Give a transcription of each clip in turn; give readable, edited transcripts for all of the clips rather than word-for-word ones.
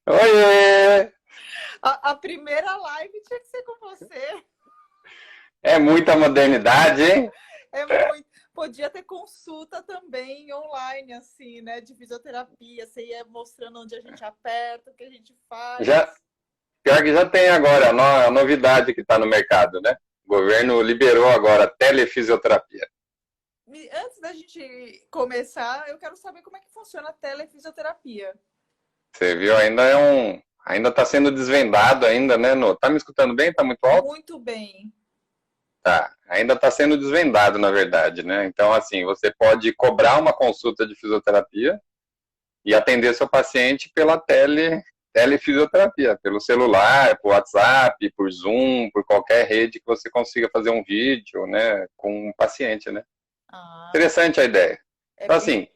Oiê! A primeira live tinha que ser com você. É muita modernidade, hein? É muito. Podia ter consulta também online, assim, né? De fisioterapia. Você ia mostrando onde a gente aperta, o que a gente Já, faz. pior que já tem agora a novidade que está no mercado, né? O governo liberou agora a telefisioterapia. Antes da gente começar, eu quero saber como é que funciona a telefisioterapia. Você viu? Ainda está sendo desvendado ainda, né? Tá me escutando bem? Tá muito alto? Muito bem. Tá. Ainda está sendo desvendado, na verdade, né? Então, assim, você pode cobrar uma consulta de fisioterapia e atender seu paciente pela telefisioterapia, pelo celular, por WhatsApp, por Zoom, por qualquer rede que você consiga fazer um vídeo, né, com um paciente, né? Ah, Interessante a ideia. é Então, bem. assim,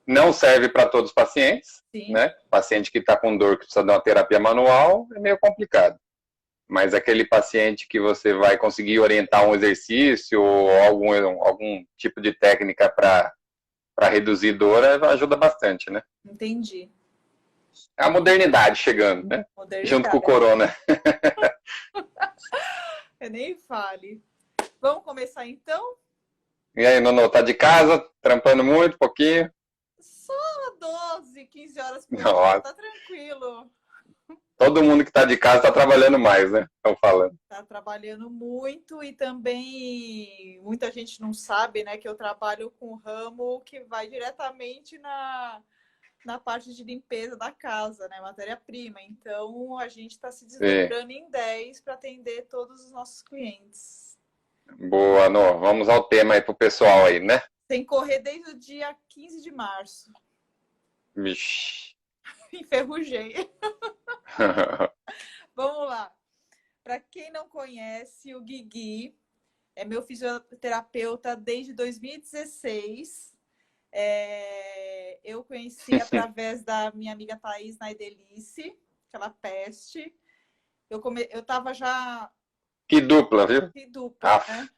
não serve para todos os pacientes, Sim. né? Paciente que está com dor que precisa de uma terapia manual é meio complicado. Mas aquele paciente que você vai conseguir orientar um exercício ou algum tipo de técnica para reduzir dor ajuda bastante, né? Entendi. É a modernidade chegando, né? Junto com o Modernidade. corona. Eu nem fale. Vamos começar então? E aí, Nono, tá de casa, trampando muito, pouquinho? Só 12, 15 horas por dia, Nossa, tá tranquilo. todo mundo que tá de casa tá trabalhando mais, né? Estão falando. Tá trabalhando muito e também muita gente não sabe, né, que eu trabalho com um ramo que vai diretamente na parte de limpeza da casa, né, matéria-prima. Então a gente está se Sim. desdobrando em 10 para atender todos os nossos clientes. Boa, No. Vamos ao tema aí pro pessoal aí, né? Sem correr desde o dia 15 de março. Vixe. Enferrujei. Vamos lá. Para quem não conhece, o Guigui é meu fisioterapeuta desde 2016. Eu conheci através da minha amiga Thaís Naidelice, aquela peste. Eu tava já Que dupla, viu? de dupla, Aff. né?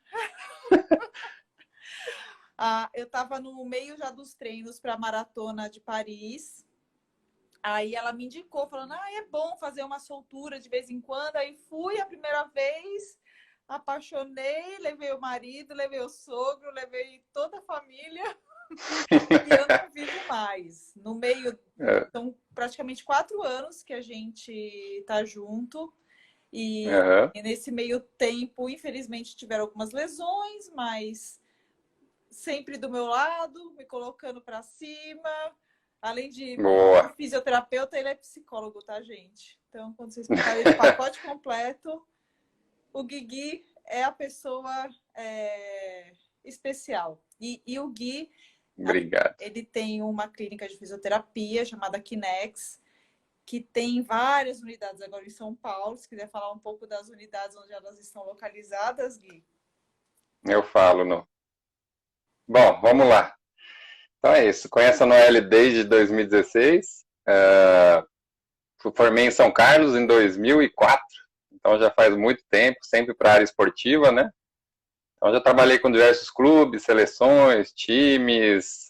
Eu tava no meio já dos treinos para a maratona de Paris. Aí ela me indicou, falando: é bom fazer uma soltura de vez em quando. Aí fui a primeira vez, apaixonei, levei o marido, levei o sogro, levei toda a família. E eu não vivo mais. No meio, são praticamente 4 anos que a gente tá junto. Uhum. E nesse meio tempo, infelizmente, tiveram algumas lesões, mas sempre do meu lado, me colocando para cima. Além de Boa. fisioterapeuta, ele é psicólogo, tá, gente? Então, quando vocês precisarem de pacote completo, o Guigui é a pessoa especial. E o Gui, Obrigado. ele tem uma clínica de fisioterapia chamada Kinex, que tem várias unidades agora em São Paulo. Se quiser falar um pouco das unidades onde elas estão localizadas, Gui. Eu falo, No. Bom, vamos lá. Então é isso. Conheço a Noelle desde 2016. Formei em São Carlos em 2004. Então já faz muito tempo, sempre para a área esportiva, né? Então já trabalhei com diversos clubes, seleções, times,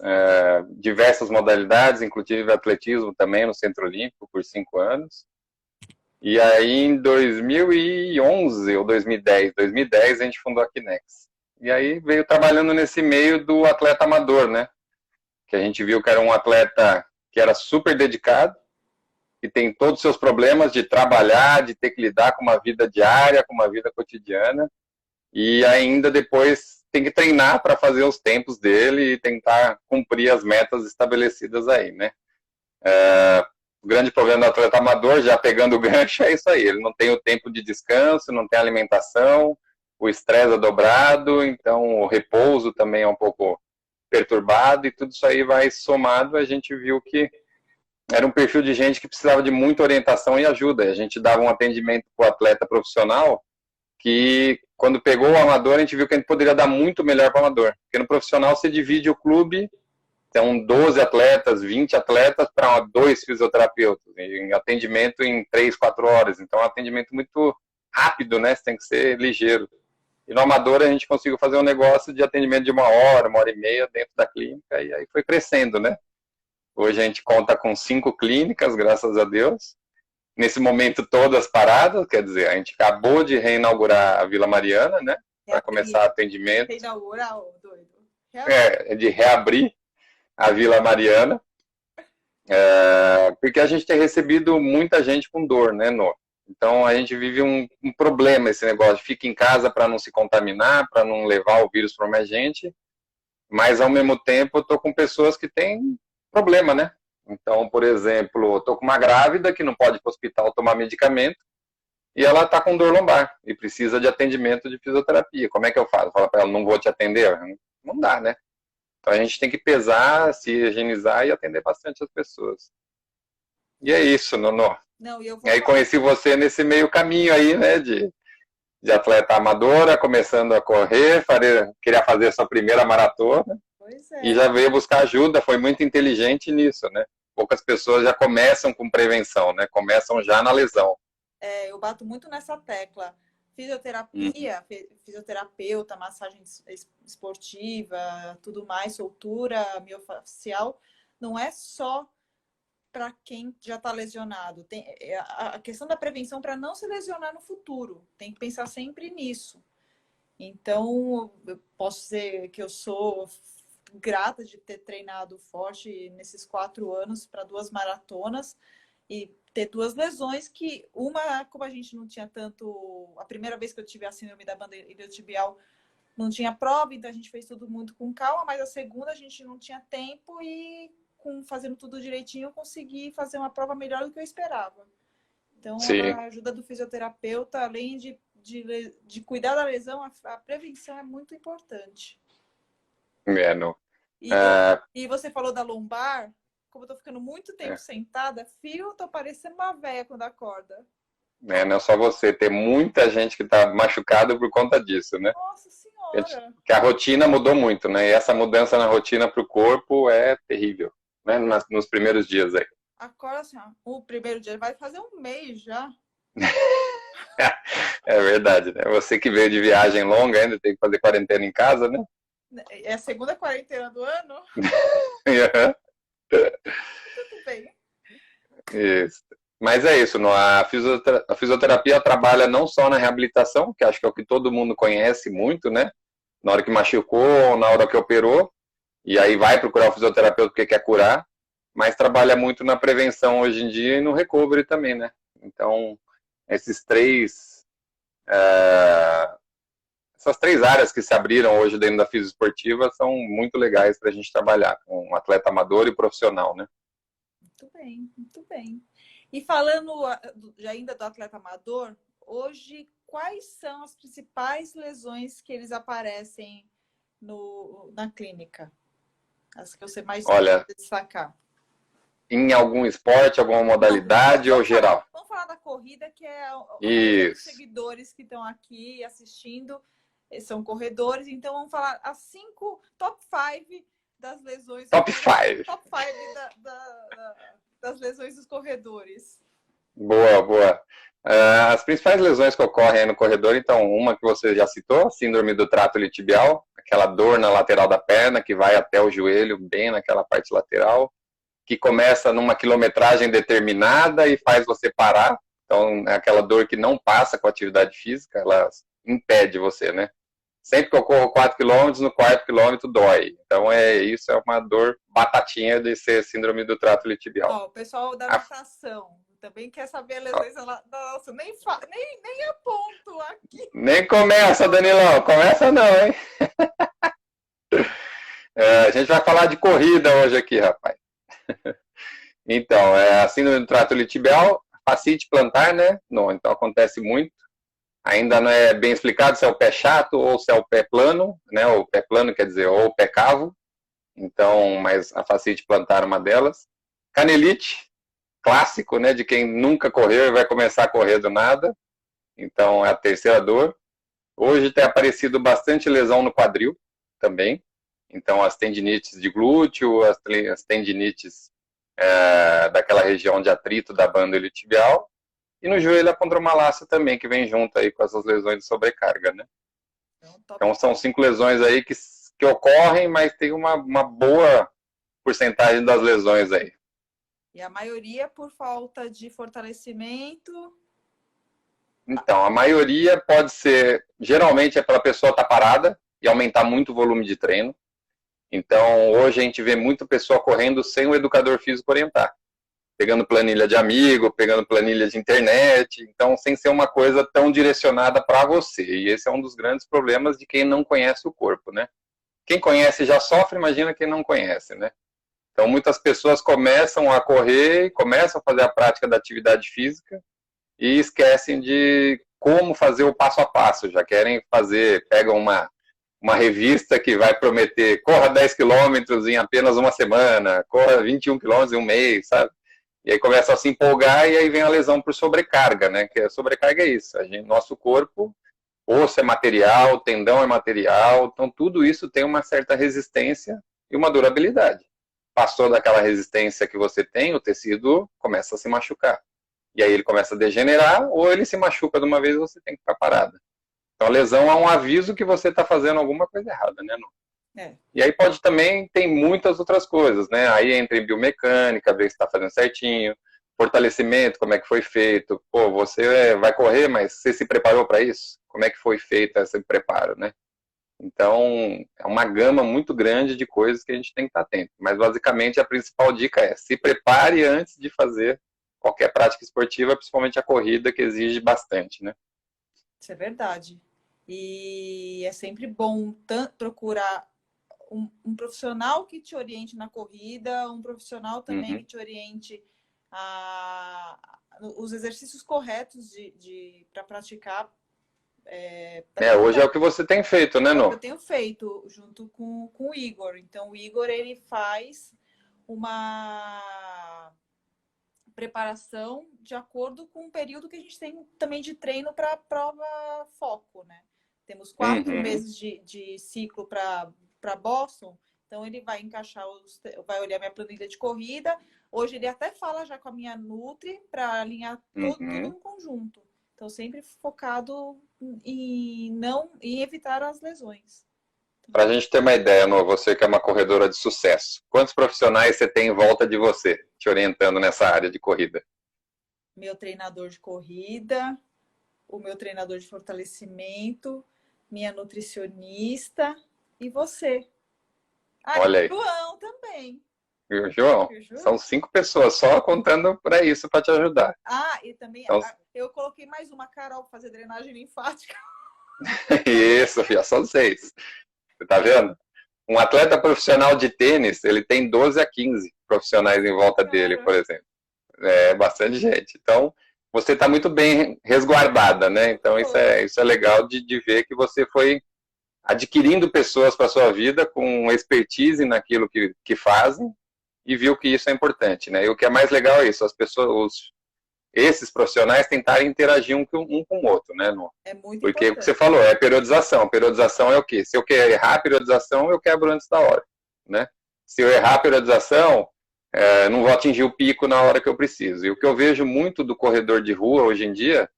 diversas modalidades, inclusive atletismo também no Centro Olímpico por 5 anos. E aí em 2011 ou 2010 a gente fundou a Kinex. E aí veio trabalhando nesse meio do atleta amador, né? Que a gente viu que era um atleta que era super dedicado, que tem todos os seus problemas de trabalhar, de ter que lidar com uma vida diária, com uma vida cotidiana, e ainda depois tem que treinar para fazer os tempos dele e tentar cumprir as metas estabelecidas aí, né? O grande problema do atleta amador, já pegando o gancho, é isso aí. Ele não tem o tempo de descanso, não tem alimentação, o estresse é dobrado, então o repouso também é um pouco perturbado e tudo isso aí vai somado. A gente viu que era um perfil de gente que precisava de muita orientação e ajuda. A gente dava um atendimento para o atleta profissional que, quando pegou o amador, a gente viu que a gente poderia dar muito melhor para o amador. Porque no profissional você divide o clube, são 12 atletas, 20 atletas para 2 fisioterapeutas, em atendimento em 3, 4 horas. Então é um atendimento muito rápido, né? Você tem que ser ligeiro. E no amador a gente conseguiu fazer um negócio de atendimento de 1 hora, 1 hora e meia dentro da clínica, e aí foi crescendo, né? Hoje a gente conta com 5 clínicas, graças a Deus. Nesse momento todas paradas, quer dizer, a gente acabou de reinaugurar a Vila Mariana, né? Para começar atendimento. Reinaugurar, doido. De reabrir a Vila Mariana. Porque a gente tem recebido muita gente com dor, né, Nó? Então a gente vive um problema esse negócio, fica em casa para não se contaminar, para não levar o vírus para mais gente, mas ao mesmo tempo eu tô com pessoas que têm problema, né? Então, por exemplo, eu tô com uma grávida que não pode ir para o hospital tomar medicamento e ela tá com dor lombar e precisa de atendimento de fisioterapia. Como é que eu faço? Fala para ela, não vou te atender? Não dá, né? Então a gente tem que pesar, se higienizar e atender bastante as pessoas. E é isso, Nono. Não, e aí conheci você nesse meio caminho aí, né, de atleta amadora, começando a correr, queria fazer sua primeira maratona. Pois é. E já veio buscar ajuda, foi muito inteligente nisso, né? Poucas pessoas já começam com prevenção, né? Começam já na lesão. Eu bato muito nessa tecla. Fisioterapia, fisioterapeuta, massagem esportiva, tudo mais, soltura miofascial, não é só para quem já está lesionado. Tem a questão da prevenção para não se lesionar no futuro. Tem que pensar sempre nisso. Então, eu posso dizer que eu sou grata de ter treinado forte nesses 4 anos para 2 maratonas e ter 2 lesões que uma, como a gente não tinha tanto... A primeira vez que eu tive a síndrome da banda iliotibial não tinha prova, então a gente fez tudo muito com calma, mas a segunda a gente não tinha tempo e fazendo tudo direitinho eu consegui fazer uma prova melhor do que eu esperava. Então, Sim. A ajuda do fisioterapeuta, além de cuidar da lesão, a prevenção é muito importante. Não. E você falou da lombar, como eu tô ficando muito tempo sentada, eu tô parecendo uma véia quando acorda. Não é só você, tem muita gente que tá machucada por conta disso, né? Nossa Senhora! Que a rotina mudou muito, né? E essa mudança na rotina pro corpo é terrível, né? Nos primeiros dias aí. Acorda assim, ó, o primeiro dia vai fazer 1 mês já. É verdade, né? Você que veio de viagem longa ainda tem que fazer quarentena em casa, né? É a segunda quarentena do ano? Tudo bem. Isso. Mas é isso, a fisioterapia trabalha não só na reabilitação, que acho que é o que todo mundo conhece muito, né? Na hora que machucou, na hora que operou, e aí vai procurar o fisioterapeuta porque quer curar, mas trabalha muito na prevenção hoje em dia e no recovery também, né? Então, essas 3 áreas que se abriram hoje dentro da fisioesportiva são muito legais para a gente trabalhar com um atleta amador e profissional, né? Muito bem, muito bem. E falando ainda do atleta amador, hoje quais são as principais lesões que eles aparecem na clínica? As que você mais destacar? Em algum esporte, alguma modalidade ou geral? Vamos falar da corrida, que é os seguidores que estão aqui assistindo, são corredores, então vamos falar as 5 top 5 das lesões. Top 5. Top 5 das lesões dos corredores. Boa. As principais lesões que ocorrem no corredor, então, uma que você já citou, síndrome do trato iliotibial, aquela dor na lateral da perna que vai até o joelho, bem naquela parte lateral, que começa numa quilometragem determinada e faz você parar. Então, é aquela dor que não passa com a atividade física, ela impede você, né? Sempre que eu corro 4 km, no 4º quilômetro dói. Então, isso é uma dor batatinha de ser síndrome do trato iliotibial. O pessoal da natação também quer saber lesões. Nossa, nem aponto aqui. Nem começa, Danilão. Começa não, hein? A gente vai falar de corrida hoje aqui, rapaz. Então, a síndrome do trato iliotibial, fascite plantar, né? Não, então acontece muito. Ainda não é bem explicado se é o pé chato ou se é o pé plano, né? O pé plano quer dizer ou o pé cavo. Então, mas a fascite plantar é uma delas. Canelite, clássico, né? De quem nunca correu e vai começar a correr do nada. Então, é a terceira dor. Hoje tem aparecido bastante lesão no quadril também. Então, as tendinites de glúteo, as tendinites daquela região de atrito da banda iliotibial. E no joelho a condromalácia também, que vem junto aí com essas lesões de sobrecarga, né? Então são 5 lesões aí que ocorrem, mas tem uma boa porcentagem das lesões aí? E a maioria por falta de fortalecimento. Então, a maioria pode ser, geralmente é pela pessoa estar parada e aumentar muito o volume de treino. Então, hoje a gente vê muita pessoa correndo sem o educador físico orientar. Pegando planilha de amigo, pegando planilha de internet, então sem ser uma coisa tão direcionada para você. E esse é um dos grandes problemas de quem não conhece o corpo, né? Quem conhece já sofre, imagina quem não conhece, né? Então muitas pessoas começam a correr, começam a fazer a prática da atividade física e esquecem de como fazer o passo a passo. Já querem fazer, pegam uma revista que vai prometer corra 10 quilômetros em apenas uma semana, corra 21 quilômetros em um mês, sabe? E aí começa a se empolgar e aí vem a lesão por sobrecarga, né? Que a sobrecarga é isso. Nosso corpo, osso é material, tendão é material, então tudo isso tem uma certa resistência e uma durabilidade. Passou daquela resistência que você tem, o tecido começa a se machucar. E aí ele começa a degenerar ou ele se machuca de uma vez e você tem que ficar parada. Então a lesão é um aviso que você está fazendo alguma coisa errada, né? É. E aí pode também, tem muitas outras coisas, né? Aí entra em biomecânica, ver se está fazendo certinho, fortalecimento, como é que foi feito. Pô, você vai correr, mas você se preparou para isso? Como é que foi feito esse preparo, né? Então, é uma gama muito grande de coisas que a gente tem que estar atento. Mas, basicamente, a principal dica é se prepare antes de fazer qualquer prática esportiva, principalmente a corrida, que exige bastante, né? Isso é verdade. E é sempre bom procurar um profissional que te oriente na corrida, um profissional também que te oriente os exercícios corretos para praticar. Hoje é o que você tem feito, né, Nô? Eu tenho feito junto com o Igor. Então, o Igor, ele faz uma preparação de acordo com o período que a gente tem também de treino para a prova foco, né? Temos 4 meses de ciclo para Boston, então ele vai encaixar, vai olhar minha planilha de corrida. Hoje ele até fala já com a minha Nutri para alinhar tudo em conjunto. Então, sempre focado em evitar as lesões. Para a gente ter uma ideia, Nô, você que é uma corredora de sucesso, quantos profissionais você tem em volta de você, te orientando nessa área de corrida? Meu treinador de corrida, o meu treinador de fortalecimento, minha nutricionista e você. Olha aí. E o João também. E o João? São 5 pessoas só contando para isso, para te ajudar. E também então, eu coloquei mais uma Carol para fazer drenagem linfática. Isso, já são 6. Você tá vendo? Um atleta profissional de tênis, ele tem 12 a 15 profissionais em volta dele, por exemplo. É bastante gente. Então, você está muito bem resguardada, né? Então, isso é legal de ver que você foi adquirindo pessoas para sua vida com expertise naquilo que fazem e viu que isso é importante, né? E o que é mais legal é isso, as pessoas, esses profissionais tentarem interagir um com o outro, né? É muito Porque importante. o que você falou é periodização. Periodização é o quê? Se eu quero errar a periodização, eu quebro antes da hora, né? Se eu errar a periodização, não vou atingir o pico na hora que eu preciso. E o que eu vejo muito do corredor de rua hoje em dia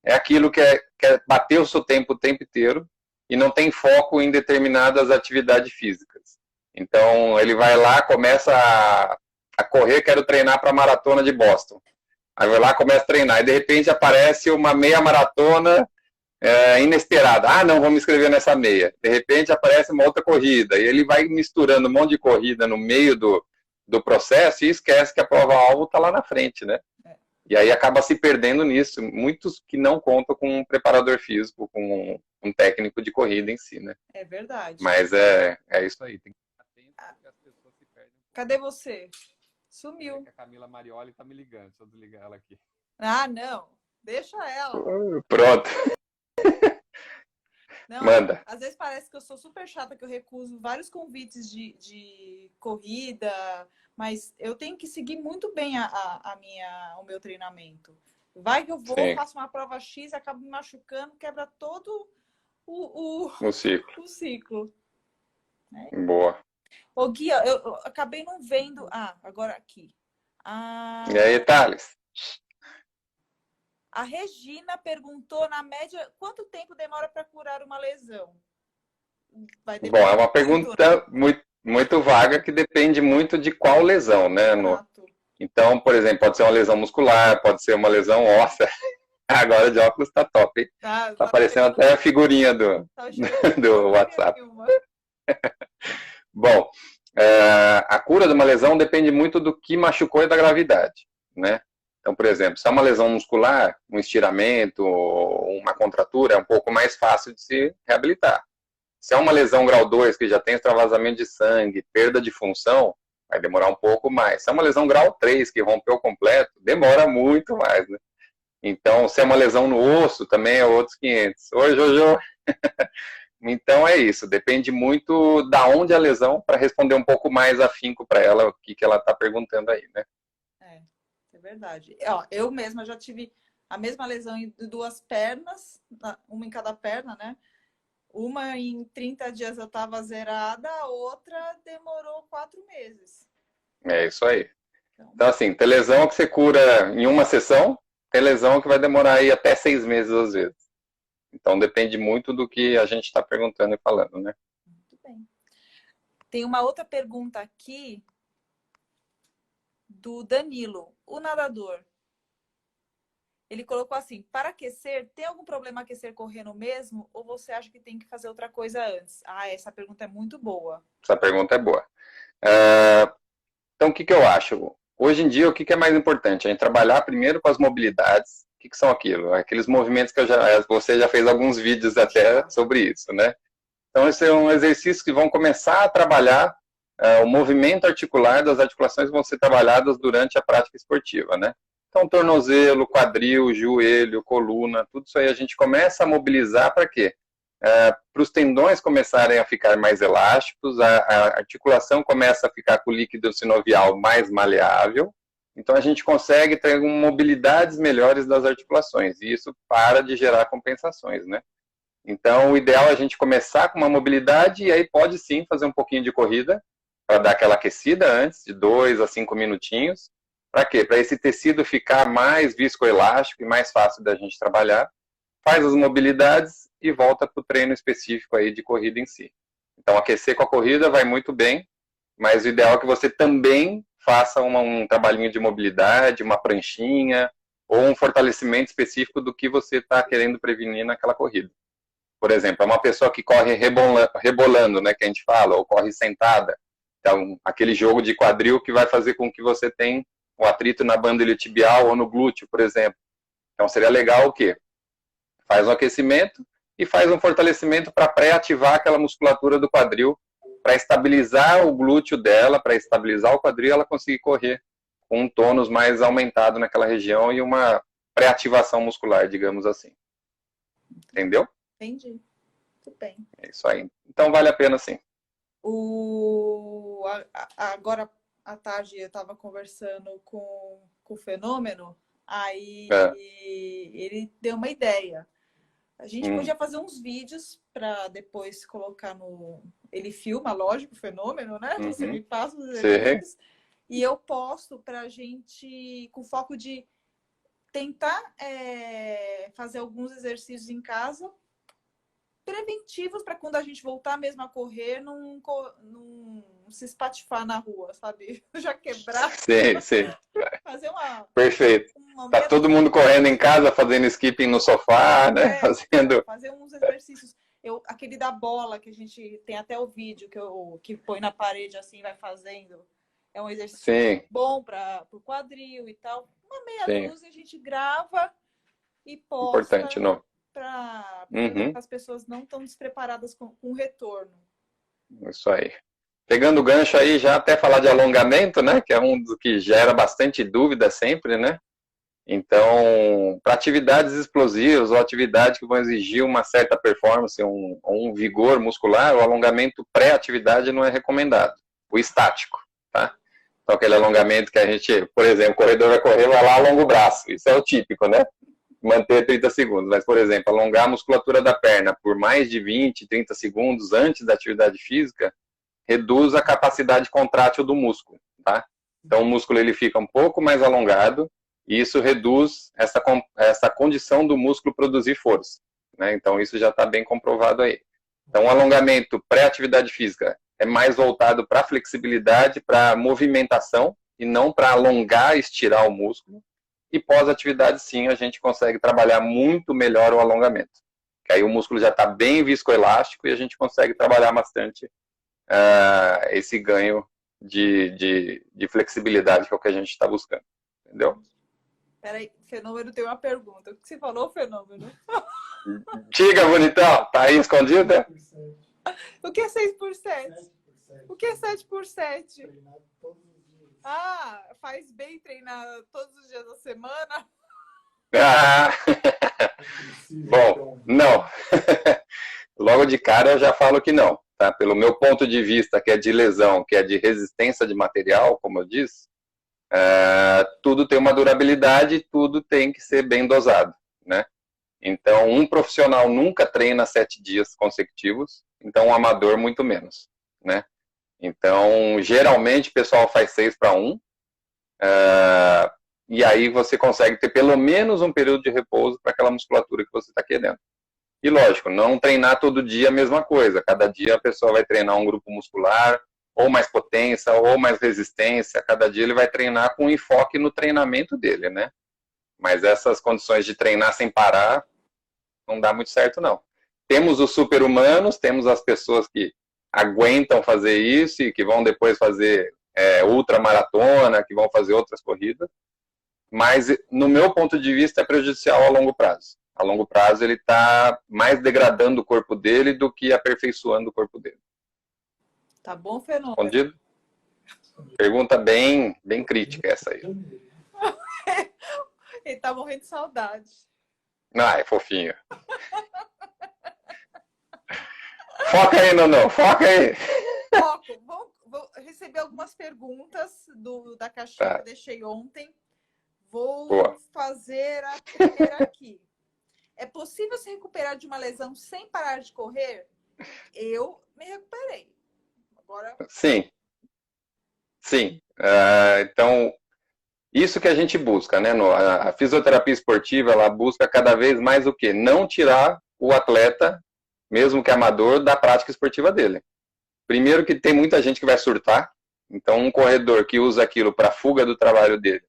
é aquilo que é bater o seu tempo o tempo inteiro e não tem foco em determinadas atividades físicas. Então, ele vai lá, começa a correr, quero treinar para a maratona de Boston. Aí vai lá, começa a treinar. E, de repente, aparece uma meia maratona inesperada. Não, vou me inscrever nessa meia. De repente, aparece uma outra corrida. E ele vai misturando um monte de corrida no meio do processo e esquece que a prova-alvo está lá na frente, né? E aí acaba se perdendo nisso. Muitos que não contam com um preparador físico, com um técnico de corrida em si, né? É verdade. Mas é isso aí. Tem que estar atento porque as pessoas se perdem. Cadê você? Sumiu. A Camila Marioli tá me ligando. Deixa eu desligar ela aqui. Não. Deixa ela. Pronto. Não, manda. Às vezes parece que eu sou super chata, que eu recuso vários convites de corrida, mas eu tenho que seguir muito bem o meu treinamento. Vai que eu vou, faço uma prova X, acabo me machucando, quebra todo o ciclo. Boa. Ô, Gui, eu acabei não vendo... agora aqui. E aí, Thales? A Regina perguntou, na média, quanto tempo demora para curar uma lesão? Bom, é uma pergunta muito vaga que depende muito de qual lesão, né? Exato. Então, por exemplo, pode ser uma lesão muscular, pode ser uma lesão óssea. Agora de óculos tá top, hein? Tá Tá aparecendo chegando, até a figurinha do, tá chegando do fotografia WhatsApp. nenhuma. Bom, a cura de uma lesão depende muito do que machucou e da gravidade, né? Então, por exemplo, se é uma lesão muscular, um estiramento, uma contratura, é um pouco mais fácil de se reabilitar. Se é uma lesão grau 2, que já tem extravasamento de sangue, perda de função, vai demorar um pouco mais. Se é uma lesão grau 3, que rompeu completo, demora muito mais, né? Então, se é uma lesão no osso, também é outros 500. Oi, Jojo! Então é isso, depende muito da onde a lesão, para responder um pouco mais afinco para ela o que ela está perguntando aí, né? É verdade. Ó, eu mesma já tive a mesma lesão em duas pernas, uma em cada perna, né? Uma em 30 dias eu estava zerada, a outra demorou 4 meses. É isso aí. Então, assim, tem lesão que você cura em uma sessão, tem lesão que vai demorar aí até 6 meses às vezes. Então depende muito do que a gente está perguntando e falando, né? Muito bem. Tem uma outra pergunta aqui do Danilo, o nadador. Ele colocou assim, para aquecer, tem algum problema aquecer correndo mesmo? Ou você acha que tem que fazer outra coisa antes? Ah, essa pergunta é muito boa. Essa pergunta é boa. Então, o que eu acho? Hoje em dia, o que é mais importante? A gente trabalhar primeiro com as mobilidades. O que são aquilo? Aqueles movimentos que você já fez alguns vídeos até sobre isso, né? Então, esse é um exercício que vão começar a trabalhar o movimento articular das articulações que vão ser trabalhadas durante a prática esportiva, né? Então, tornozelo, quadril, joelho, coluna, tudo isso aí a gente começa a mobilizar para quê? Para os tendões começarem a ficar mais elásticos, a articulação começa a ficar com o líquido sinovial mais maleável, então a gente consegue ter mobilidades melhores das articulações, e isso para de gerar compensações, né? Então, o ideal é a gente começar com uma mobilidade e aí pode sim fazer um pouquinho de corrida para dar aquela aquecida antes, de 2 a 5 minutinhos. Para quê? Para esse tecido ficar mais viscoelástico e mais fácil da gente trabalhar. Faz as mobilidades e volta para o treino específico aí de corrida em si. Então, aquecer com a corrida vai muito bem, mas o ideal é que você também faça um trabalhinho de mobilidade, uma pranchinha ou um fortalecimento específico do que você está querendo prevenir naquela corrida. Por exemplo, é uma pessoa que corre rebolando, né, que a gente fala, ou corre sentada. Então, aquele jogo de quadril que vai fazer com que você tenha um atrito na banda iliotibial ou no glúteo, por exemplo. Então, seria legal o quê? Faz um aquecimento e faz um fortalecimento para pré-ativar aquela musculatura do quadril, para estabilizar o glúteo dela, para estabilizar o quadril, ela conseguir correr com um tônus mais aumentado naquela região e uma pré-ativação muscular, digamos assim. Entendeu? Entendi. Muito bem. É isso aí. Então vale a pena sim. Agora à tarde eu estava conversando com o Fenômeno, aí ele deu uma ideia. A gente podia fazer uns vídeos para depois colocar no... Ele filma, lógico, o Fenômeno, né? Você me passa os exercícios e eu posto para a gente, com foco de tentar fazer alguns exercícios em casa preventivos para quando a gente voltar mesmo a correr, não se espatifar na rua, sabe? Já quebrar. Sim. Fazer uma... Perfeito. Tá todo mundo correndo em casa, fazendo skipping no sofá, né? Fazer uns exercícios. Aquele da bola, que a gente tem até o vídeo que põe na parede assim, vai fazendo. É um exercício bom para o quadril e tal. Uma meia dúzia a gente grava e posta. Importante, não? Para as pessoas não estão despreparadas com o retorno. Isso aí. Pegando o gancho aí, já até falar de alongamento, né? Que é um do que gera bastante dúvida sempre, né? Então, para atividades explosivas ou atividades que vão exigir uma certa performance, um vigor muscular, o alongamento pré-atividade não é recomendado. O estático, tá? Então, aquele alongamento que a gente, por exemplo, o corredor vai correr, vai lá, alonga o braço. Isso é o típico, né? Manter 30 segundos. Mas, por exemplo, alongar a musculatura da perna por mais de 20, 30 segundos antes da atividade física, reduz a capacidade contrátil do músculo, tá? Então, o músculo ele fica um pouco mais alongado e isso reduz essa condição do músculo produzir força, né? Então, isso já está bem comprovado aí. Então, o alongamento pré-atividade física é mais voltado para flexibilidade, para movimentação, e não para alongar e estirar o músculo. E pós-atividade, sim, a gente consegue trabalhar muito melhor o alongamento. Que aí o músculo já está bem viscoelástico e a gente consegue trabalhar bastante esse ganho de flexibilidade, que é o que a gente está buscando. Entendeu? Peraí, Fenômeno tem uma pergunta. O que você falou, Fenômeno? Diga, bonitão. Tá aí escondida? O que é 6%? O que é 7%? Ah, faz bem treinar todos os dias da semana? Ah, bom, não. Logo de cara eu já falo que não. Tá? Pelo meu ponto de vista, que é de lesão, que é de resistência de material, como eu disse, tudo tem uma durabilidade e tudo tem que ser bem dosado, né? Então, um profissional nunca treina 7 dias consecutivos, então um amador muito menos, né? Então, geralmente o pessoal faz 6-1, e aí você consegue ter pelo menos um período de repouso para aquela musculatura que você está querendo. E lógico, não treinar todo dia a mesma coisa. Cada dia a pessoa vai treinar um grupo muscular, ou mais potência, ou mais resistência. Cada dia ele vai treinar com enfoque no treinamento dele, né? Mas essas condições de treinar sem parar, não dá muito certo, não. Temos os super-humanos, temos as pessoas que aguentam fazer isso e que vão depois fazer ultramaratona, que vão fazer outras corridas. Mas, no meu ponto de vista, é prejudicial a longo prazo. A longo prazo, ele está mais degradando o corpo dele do que aperfeiçoando o corpo dele. Tá bom, Fenômeno? Respondido? Pergunta bem crítica essa aí. Ele tá morrendo de saudade. Ah, é fofinho. Foca aí, Nonô, foca aí. Foco. Vou receber algumas perguntas da caixinha que eu deixei ontem. Vou fazer a primeira aqui. É possível se recuperar de uma lesão sem parar de correr? Eu me recuperei. Agora... Sim. Então, isso que a gente busca, né? A fisioterapia esportiva, ela busca cada vez mais o quê? Não tirar o atleta, mesmo que amador, da prática esportiva dele. Primeiro que tem muita gente que vai surtar. Então, um corredor que usa aquilo para fuga do trabalho dele,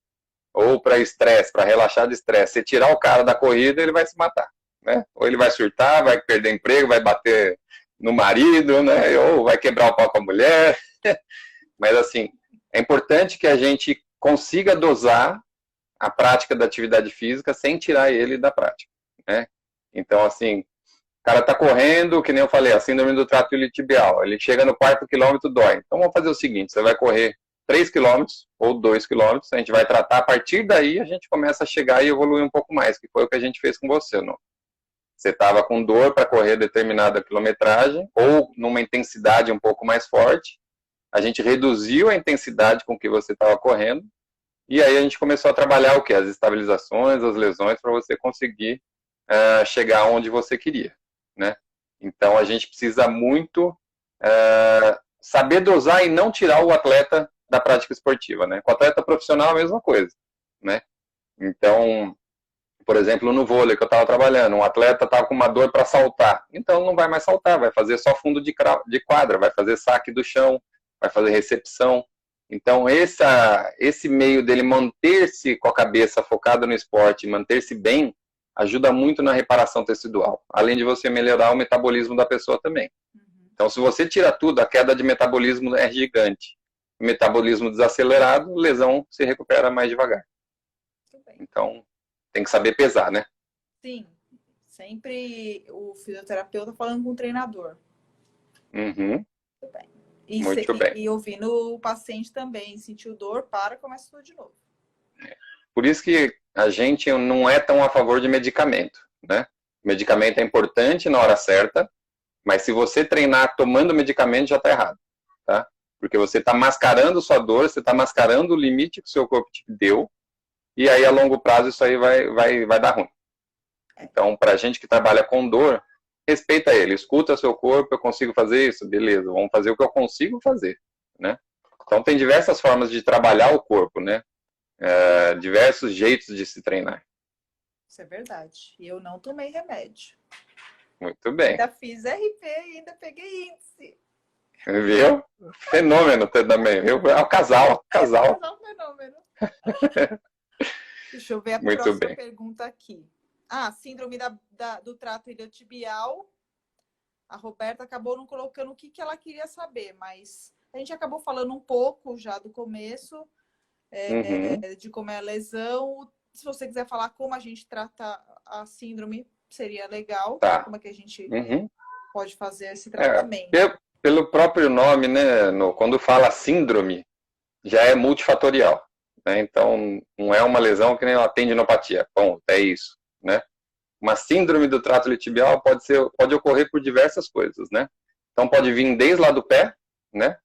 ou para estresse, para relaxar de estresse, se tirar o cara da corrida, ele vai se matar, né? Ou ele vai surtar, vai perder emprego, vai bater no marido, né? Ou vai quebrar o pau com a mulher. Mas, assim, é importante que a gente consiga dosar a prática da atividade física sem tirar ele da prática, né? Então, assim, o cara tá correndo, que nem eu falei, a síndrome do trato iliotibial, ele chega no 4º quilômetro, dói. Então, vamos fazer o seguinte, você vai correr 3 quilômetros ou 2 quilômetros, a gente vai tratar, a partir daí a gente começa a chegar e evoluir um pouco mais, que foi o que a gente fez com você, não? Você estava com dor para correr determinada quilometragem, ou numa intensidade um pouco mais forte, a gente reduziu a intensidade com que você estava correndo, e aí a gente começou a trabalhar o quê? As estabilizações, as lesões, para você conseguir chegar onde você queria, né? Então a gente precisa muito saber dosar e não tirar o atleta da prática esportiva, né? Com o atleta profissional é a mesma coisa, né? Então, por exemplo, no vôlei que eu estava trabalhando, um atleta estava com uma dor para saltar, então não vai mais saltar, vai fazer só fundo de quadra, vai fazer saque do chão, vai fazer recepção. Então, esse meio dele manter-se com a cabeça focada no esporte, manter-se bem, ajuda muito na reparação tecidual, além de você melhorar o metabolismo da pessoa também. Então, se você tira tudo, a queda de metabolismo é gigante. Metabolismo desacelerado, lesão se recupera mais devagar. Então, tem que saber pesar, né? Sim, sempre o fisioterapeuta falando com o treinador. Uhum. Muito bem. Muito bem. E ouvindo o paciente também, sentiu dor, começa tudo de novo. Por isso que a gente não é tão a favor de medicamento, né? Medicamento é importante na hora certa, mas se você treinar tomando medicamento, já está errado, tá? Porque você está mascarando sua dor, você está mascarando o limite que o seu corpo te deu, e aí a longo prazo isso aí vai dar ruim. Então, para a gente que trabalha com dor, respeita ele, escuta seu corpo, eu consigo fazer isso? Beleza, vamos fazer o que eu consigo fazer, né? Então, tem diversas formas de trabalhar o corpo, né? Diversos jeitos de se treinar. Isso é verdade. E eu não tomei remédio. Muito bem. Ainda fiz RP e ainda peguei índice. Viu? Fenômeno também, viu? É o casal, casal. É um fenômeno. Deixa eu ver a Muito próxima bem. pergunta aqui. Síndrome do trato iliotibial. A Roberta acabou não colocando o que ela queria saber, mas a gente acabou falando um pouco já do começo, de como é a lesão. Se você quiser falar como a gente trata a síndrome, seria legal. Tá. Como é que a gente Uhum. pode fazer esse tratamento? Pelo próprio nome, né, quando fala síndrome, já é multifatorial. Né? Então, não é uma lesão que nem uma tendinopatia. Bom, é isso. Né? Uma síndrome do trato iliotibial pode ocorrer por diversas coisas. Né? Então, pode vir desde lá do pé, né?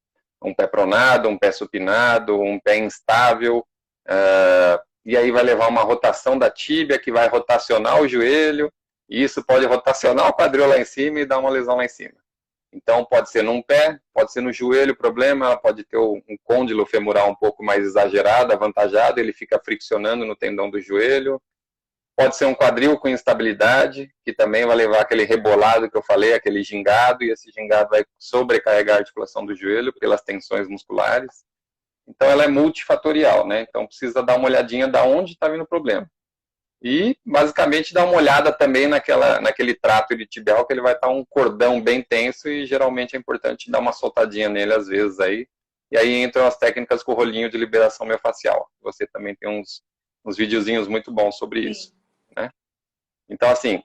Um pé pronado, um pé supinado, um pé instável, e aí vai levar uma rotação da tíbia, que vai rotacionar o joelho, e isso pode rotacionar o quadril lá em cima e dar uma lesão lá em cima. Então, pode ser num pé, pode ser no joelho o problema, ela pode ter um côndilo femoral um pouco mais exagerado, avantajado, ele fica friccionando no tendão do joelho. Pode ser um quadril com instabilidade, que também vai levar aquele rebolado que eu falei, aquele gingado, e esse gingado vai sobrecarregar a articulação do joelho pelas tensões musculares. Então, ela é multifatorial, né? Então, precisa dar uma olhadinha de onde está vindo o problema. E, basicamente, dar uma olhada também naquele trato iliotibial, que ele vai estar um cordão bem tenso e, geralmente, é importante dar uma soltadinha nele, às vezes, aí. E aí entram as técnicas com o rolinho de liberação miofascial. Você também tem uns videozinhos muito bons sobre isso. Né? Então, assim,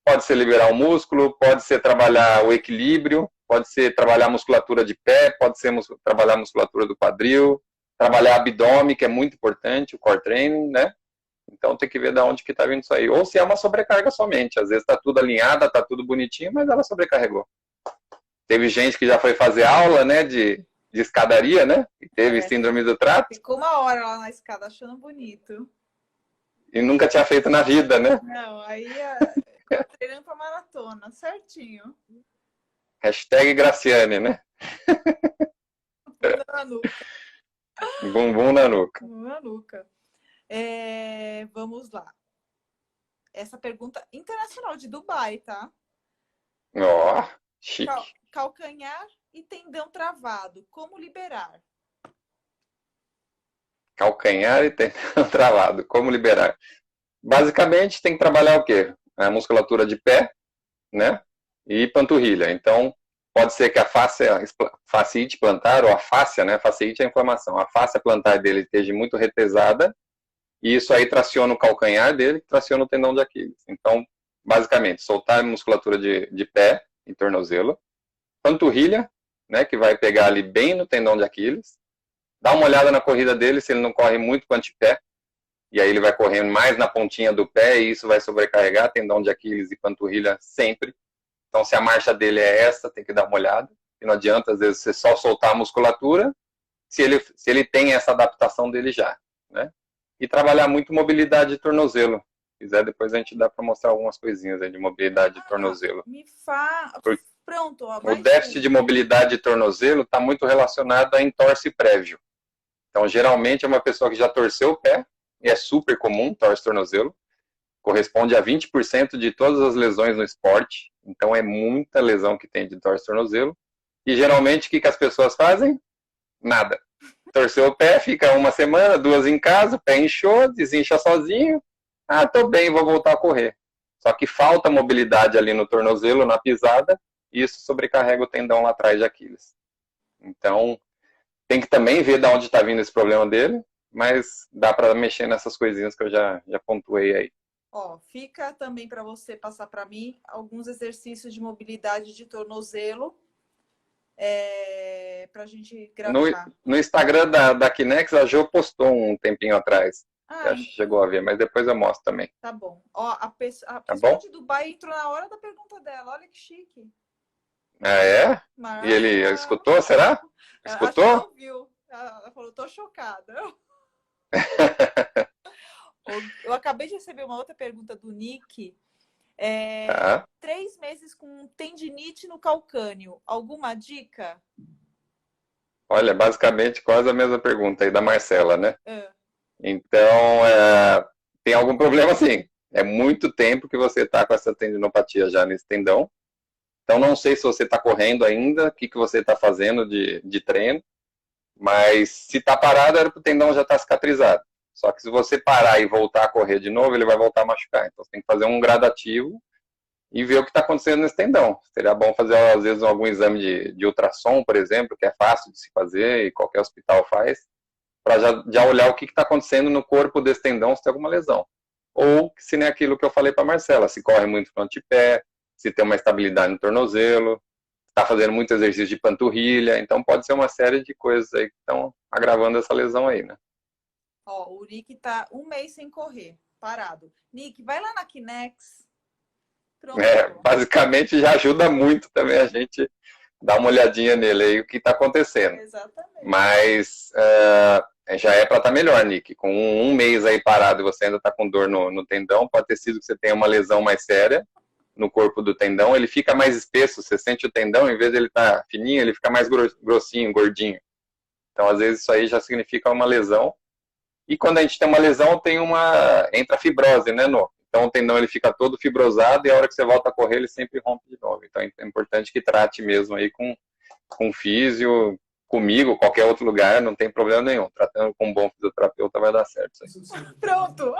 pode ser liberar o músculo, pode ser trabalhar o equilíbrio, pode ser trabalhar a musculatura de pé, pode ser trabalhar a musculatura do quadril, trabalhar abdômen, que é muito importante, o core training, né? Então tem que ver de onde que está vindo isso aí. Ou se é uma sobrecarga somente. Às vezes está tudo alinhado, está tudo bonitinho, mas ela sobrecarregou. Teve gente que já foi fazer aula, né, de escadaria, né? E teve síndrome do trato. Ficou uma hora lá na escada achando bonito. E nunca tinha feito na vida, né? Não, aí treinando pra maratona, certinho. Hashtag Graciane, né? Bunda na nuca. Bumbum na nuca. Bumbum na nuca. Vamos lá. Essa pergunta internacional de Dubai, tá? Ó, chique. Calcanhar e tendão travado. Como liberar? Calcanhar e tendão travado. Como liberar? Basicamente, tem que trabalhar o quê? A musculatura de pé, né? E panturrilha. Então, pode ser que a fasciite plantar, ou a fáscia, né? A fasciite é a inflamação. A fáscia plantar dele esteja muito retesada, e isso aí traciona o calcanhar dele, que traciona o tendão de Aquiles. Então, basicamente, soltar a musculatura de pé e tornozelo, panturrilha, né, que vai pegar ali bem no tendão de Aquiles, dá uma olhada na corrida dele, se ele não corre muito com o antepé, e aí ele vai correndo mais na pontinha do pé, e isso vai sobrecarregar tendão de Aquiles e panturrilha sempre. Então, se a marcha dele é essa, tem que dar uma olhada, e não adianta, às vezes, você só soltar a musculatura, se ele tem essa adaptação dele já, né? E trabalhar muito mobilidade de tornozelo. Se quiser, depois a gente dá para mostrar algumas coisinhas aí de mobilidade de tornozelo. Pronto. Ó, o déficit de mobilidade de tornozelo está muito relacionado a entorse prévio. Então, geralmente, é uma pessoa que já torceu o pé, e é super comum, torce tornozelo. Corresponde a 20% de todas as lesões no esporte. Então, é muita lesão que tem de torce tornozelo. E, geralmente, o que as pessoas fazem? Nada. Torceu o pé, fica uma semana, 2 em casa, o pé inchou, desincha sozinho. Ah, tô bem, vou voltar a correr. Só que falta mobilidade ali no tornozelo, na pisada, e isso sobrecarrega o tendão lá atrás de Aquiles. Então, tem que também ver de onde está vindo esse problema dele, mas dá para mexer nessas coisinhas que eu já pontuei aí. Ó, fica também para você passar para mim alguns exercícios de mobilidade de tornozelo. Pra gente gravar. No Instagram da Kinex, a Jo postou um tempinho atrás. Acho que chegou a ver, mas depois eu mostro também. Tá bom. Ó, a pessoa de Dubai entrou na hora da pergunta dela. Olha que chique. Ah, é? E ele escutou, será? Escutou? Ela viu. Ela falou, tô chocada. Eu acabei de receber uma outra pergunta do Nick. 3 meses com tendinite no calcânio. Alguma dica? Olha, basicamente quase a mesma pergunta aí da Marcela, né? Então, tem algum problema sim. É muito tempo que você está com essa tendinopatia já nesse tendão. Então, não sei se você está correndo ainda, o que você está fazendo de treino, mas se está parado, era para o tendão já estar cicatrizado. Só que se você parar e voltar a correr de novo, ele vai voltar a machucar. Então, você tem que fazer um gradativo e ver o que está acontecendo nesse tendão. Seria bom fazer, às vezes, algum exame de ultrassom, por exemplo, que é fácil de se fazer e qualquer hospital faz, para já olhar o que está acontecendo no corpo desse tendão, se tem alguma lesão. Ou se nem aquilo que eu falei para Marcela, se corre muito no antepé, se tem uma estabilidade no tornozelo, está fazendo muito exercício de panturrilha, então pode ser uma série de coisas aí que estão agravando essa lesão aí, né? Ó, o Nick tá 1 mês sem correr, parado. Nick, vai lá na Kinex. Pronto. Basicamente já ajuda muito também a gente dar uma olhadinha nele aí, o que está acontecendo. Exatamente. Mas já é para estar melhor, Nick. Com um mês aí parado e você ainda está com dor no tendão, pode ter sido que você tenha uma lesão mais séria no corpo do tendão. Ele fica mais espesso, você sente o tendão, em vez de ele estar fininho, ele fica mais grossinho, gordinho. Então, às vezes, isso aí já significa uma lesão. E quando a gente tem uma lesão, entra a fibrose, né, no? Então, o tendão ele fica todo fibrosado e a hora que você volta a correr, ele sempre rompe de novo. Então, é importante que trate mesmo aí com físio, comigo, qualquer outro lugar, não tem problema nenhum. Tratando com um bom fisioterapeuta vai dar certo. Pronto.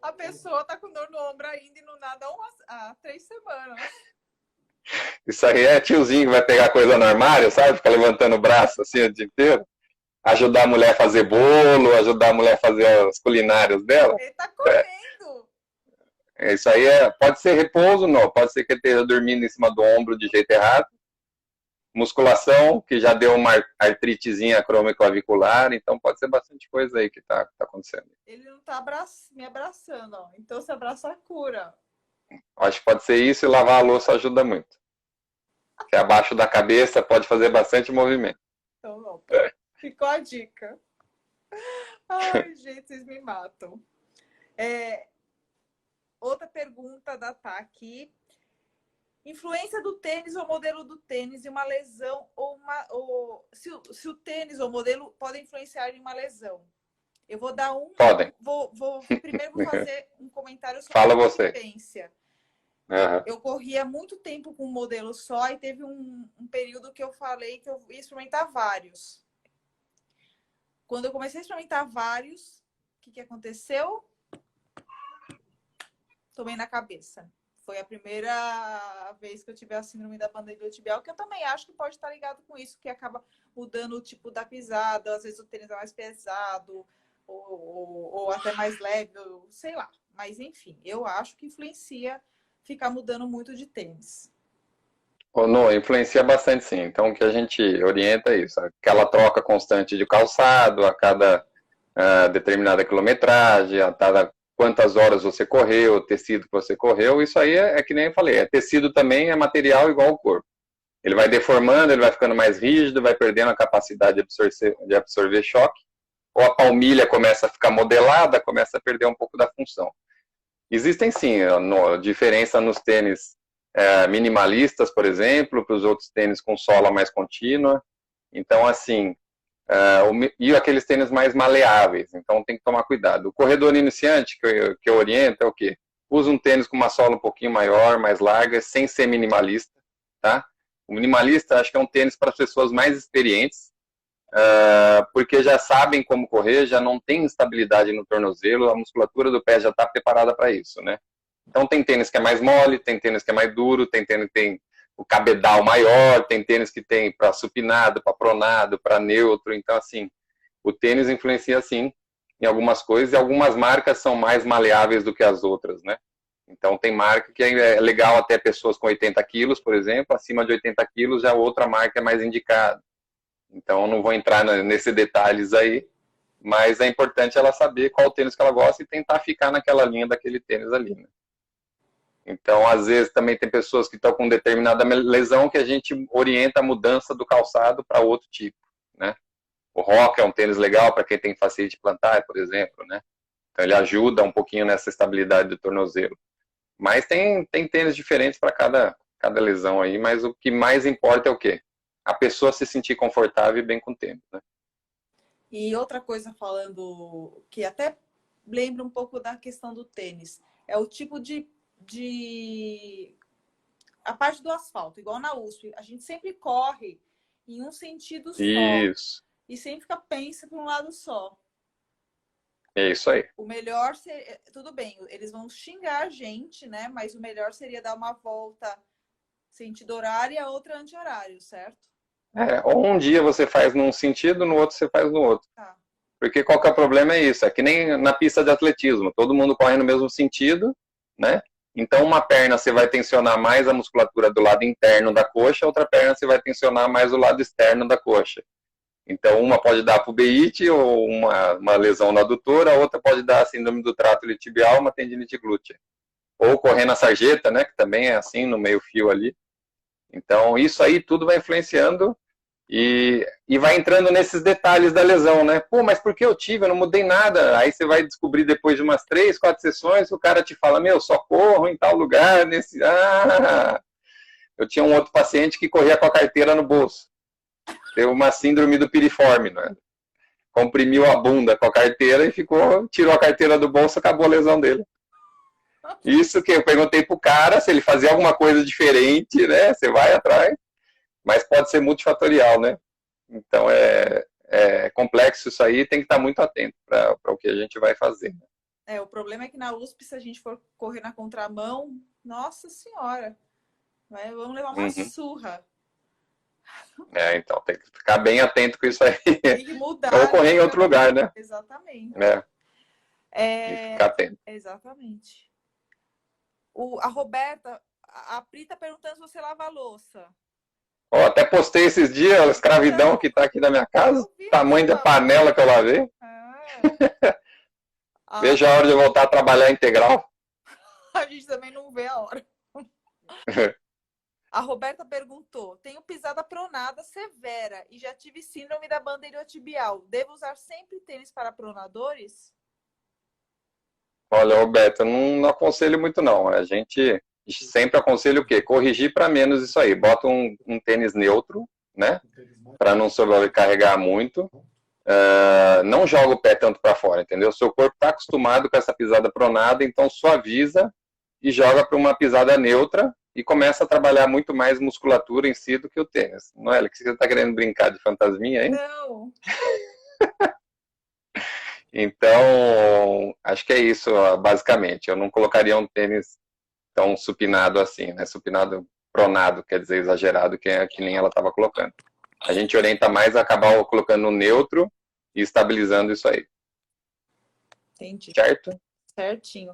A pessoa tá com dor no ombro ainda e não nada há 3 semanas. Isso aí é tiozinho que vai pegar coisa no armário, sabe? Ficar levantando o braço assim o dia inteiro. Ajudar a mulher a fazer bolo, ajudar a mulher a fazer as culinárias dela. Ele tá correndo. Isso aí pode ser repouso, não. Pode ser que ele esteja dormindo em cima do ombro de jeito errado. Musculação, que já deu uma artritezinha cromoclavicular, então pode ser bastante coisa aí que tá acontecendo. Ele não tá me abraçando, ó. Então se abraça a cura. Acho que pode ser isso e lavar a louça ajuda muito. Porque abaixo da cabeça pode fazer bastante movimento. Então, não, ficou a dica. Ai, gente, vocês me matam. Outra pergunta da Tá aqui. Influência do tênis ou modelo do tênis em uma lesão se o tênis ou modelo podem influenciar em uma lesão? Eu vou dar Podem. Primeiro vou fazer um comentário sobre Fala a você. vivência. Uhum. Eu corria muito tempo com um modelo só e teve um período que eu falei que eu ia experimentar vários. Quando eu comecei a experimentar vários, o que aconteceu? Tomei na cabeça. Foi a primeira vez que eu tive a síndrome da pandemia tibial, que eu também acho que pode estar ligado com isso, que acaba mudando o tipo da pisada, às vezes o tênis é mais pesado, ou até mais leve, sei lá. Mas, enfim, eu acho que influencia ficar mudando muito de tênis. No, influencia bastante, sim. Então, o que a gente orienta é isso. Aquela troca constante de calçado a cada determinada quilometragem, a cada quantas horas você correu, o tecido que você correu, isso aí é que nem eu falei. Tecido também é material igual ao corpo. Ele vai deformando, ele vai ficando mais rígido, vai perdendo a capacidade de absorver choque, ou a palmilha começa a ficar modelada, começa a perder um pouco da função. Existem sim diferença nos tênis minimalistas, por exemplo, para os outros tênis com sola mais contínua. Então, assim, e aqueles tênis mais maleáveis, então tem que tomar cuidado. O corredor iniciante que eu oriento é o quê? Usa um tênis com uma sola um pouquinho maior, mais larga, sem ser minimalista, tá? O minimalista acho que é um tênis para pessoas mais experientes, porque já sabem como correr, já não tem instabilidade no tornozelo, a musculatura do pé já está preparada para isso, né? Então tem tênis que é mais mole, tem tênis que é mais duro, tem tênis que tem o cabedal maior, tem tênis que tem para supinado, para pronado, para neutro. Então, assim, o tênis influencia, sim, em algumas coisas, e algumas marcas são mais maleáveis do que as outras, né? Então, tem marca que é legal até pessoas com 80 quilos, por exemplo, acima de 80 quilos já outra marca é mais indicada. Então, não vou entrar nesses detalhes aí, mas é importante ela saber qual tênis que ela gosta e tentar ficar naquela linha daquele tênis ali, né? Então, às vezes, também tem pessoas que estão com determinada lesão que a gente orienta a mudança do calçado para outro tipo, né? O Roca é um tênis legal para quem tem fasciite plantar, por exemplo, né? Então, ele ajuda um pouquinho nessa estabilidade do tornozelo. Mas tem tênis diferentes para cada lesão aí, mas o que mais importa é o quê? A pessoa se sentir confortável e bem com o tênis, né? E outra coisa falando, que até lembra um pouco da questão do tênis, é o tipo de a parte do asfalto, igual na USP, a gente sempre corre em um sentido só. Isso. E sempre pensa para um lado só. É isso aí. O melhor seria... Tudo bem, eles vão xingar a gente, né? Mas o melhor seria dar uma volta sentido horário e a outra anti-horário, certo? Ou um dia você faz num sentido, no outro você faz no outro. Tá. Porque qual que é o problema é isso, é que nem na pista de atletismo, todo mundo corre no mesmo sentido, né? Então uma perna você vai tensionar mais a musculatura do lado interno da coxa, outra perna você vai tensionar mais o lado externo da coxa. Então uma pode dar pubeite ou uma lesão na adutora, a outra pode dar síndrome do trato iliotibial, uma tendinite glútea. Ou correr na sarjeta, né, que também é assim, no meio fio ali. Então isso aí tudo vai influenciando e vai entrando nesses detalhes da lesão, né? Pô, mas por que eu tive? Eu não mudei nada. Aí você vai descobrir depois de umas 3, 4 sessões, o cara te fala, meu, só corro em tal lugar, nesse... Eu tinha um outro paciente que corria com a carteira no bolso. Teve uma síndrome do piriforme, né? Comprimiu a bunda com a carteira e tirou a carteira do bolso, acabou a lesão dele. Isso que eu perguntei pro cara se ele fazia alguma coisa diferente, né? Você vai atrás. Mas pode ser multifatorial, né? Então é complexo isso aí, tem que estar muito atento para o que a gente vai fazer. O problema é que na USP, se a gente for correr na contramão, nossa senhora, vamos levar uma surra. Então tem que ficar bem atento com isso aí. Tem que mudar. Ou correr em outro lugar, né? Exatamente. E ficar atento. Exatamente. A Roberta, a Pri tá perguntando se você lava a louça. Até postei esses dias a escravidão que tá aqui na minha casa. Tamanho da panela que eu lavei. Vejo a hora de voltar a trabalhar integral. A gente também não vê a hora. A Roberta perguntou, tenho pisada pronada severa e já tive síndrome da banda iliotibial. Devo usar sempre tênis para pronadores? Olha, Roberta, não aconselho muito não. A gente sempre aconselha o quê? Corrigir para menos isso aí. Bota um tênis neutro, né? Para não sobrecarregar muito. Não joga o pé tanto para fora, entendeu? Seu corpo está acostumado com essa pisada pronada, então suaviza e joga para uma pisada neutra e começa a trabalhar muito mais musculatura em si do que o tênis. Não é, Alex? Você está querendo brincar de fantasminha aí? Não. Então, acho que é isso, basicamente. Eu não colocaria um tênis tão supinado assim, né? Supinado, pronado, quer dizer, exagerado, que nem ela estava colocando. A gente orienta mais a acabar colocando no neutro e estabilizando isso aí. Entendi. Certo? Certinho.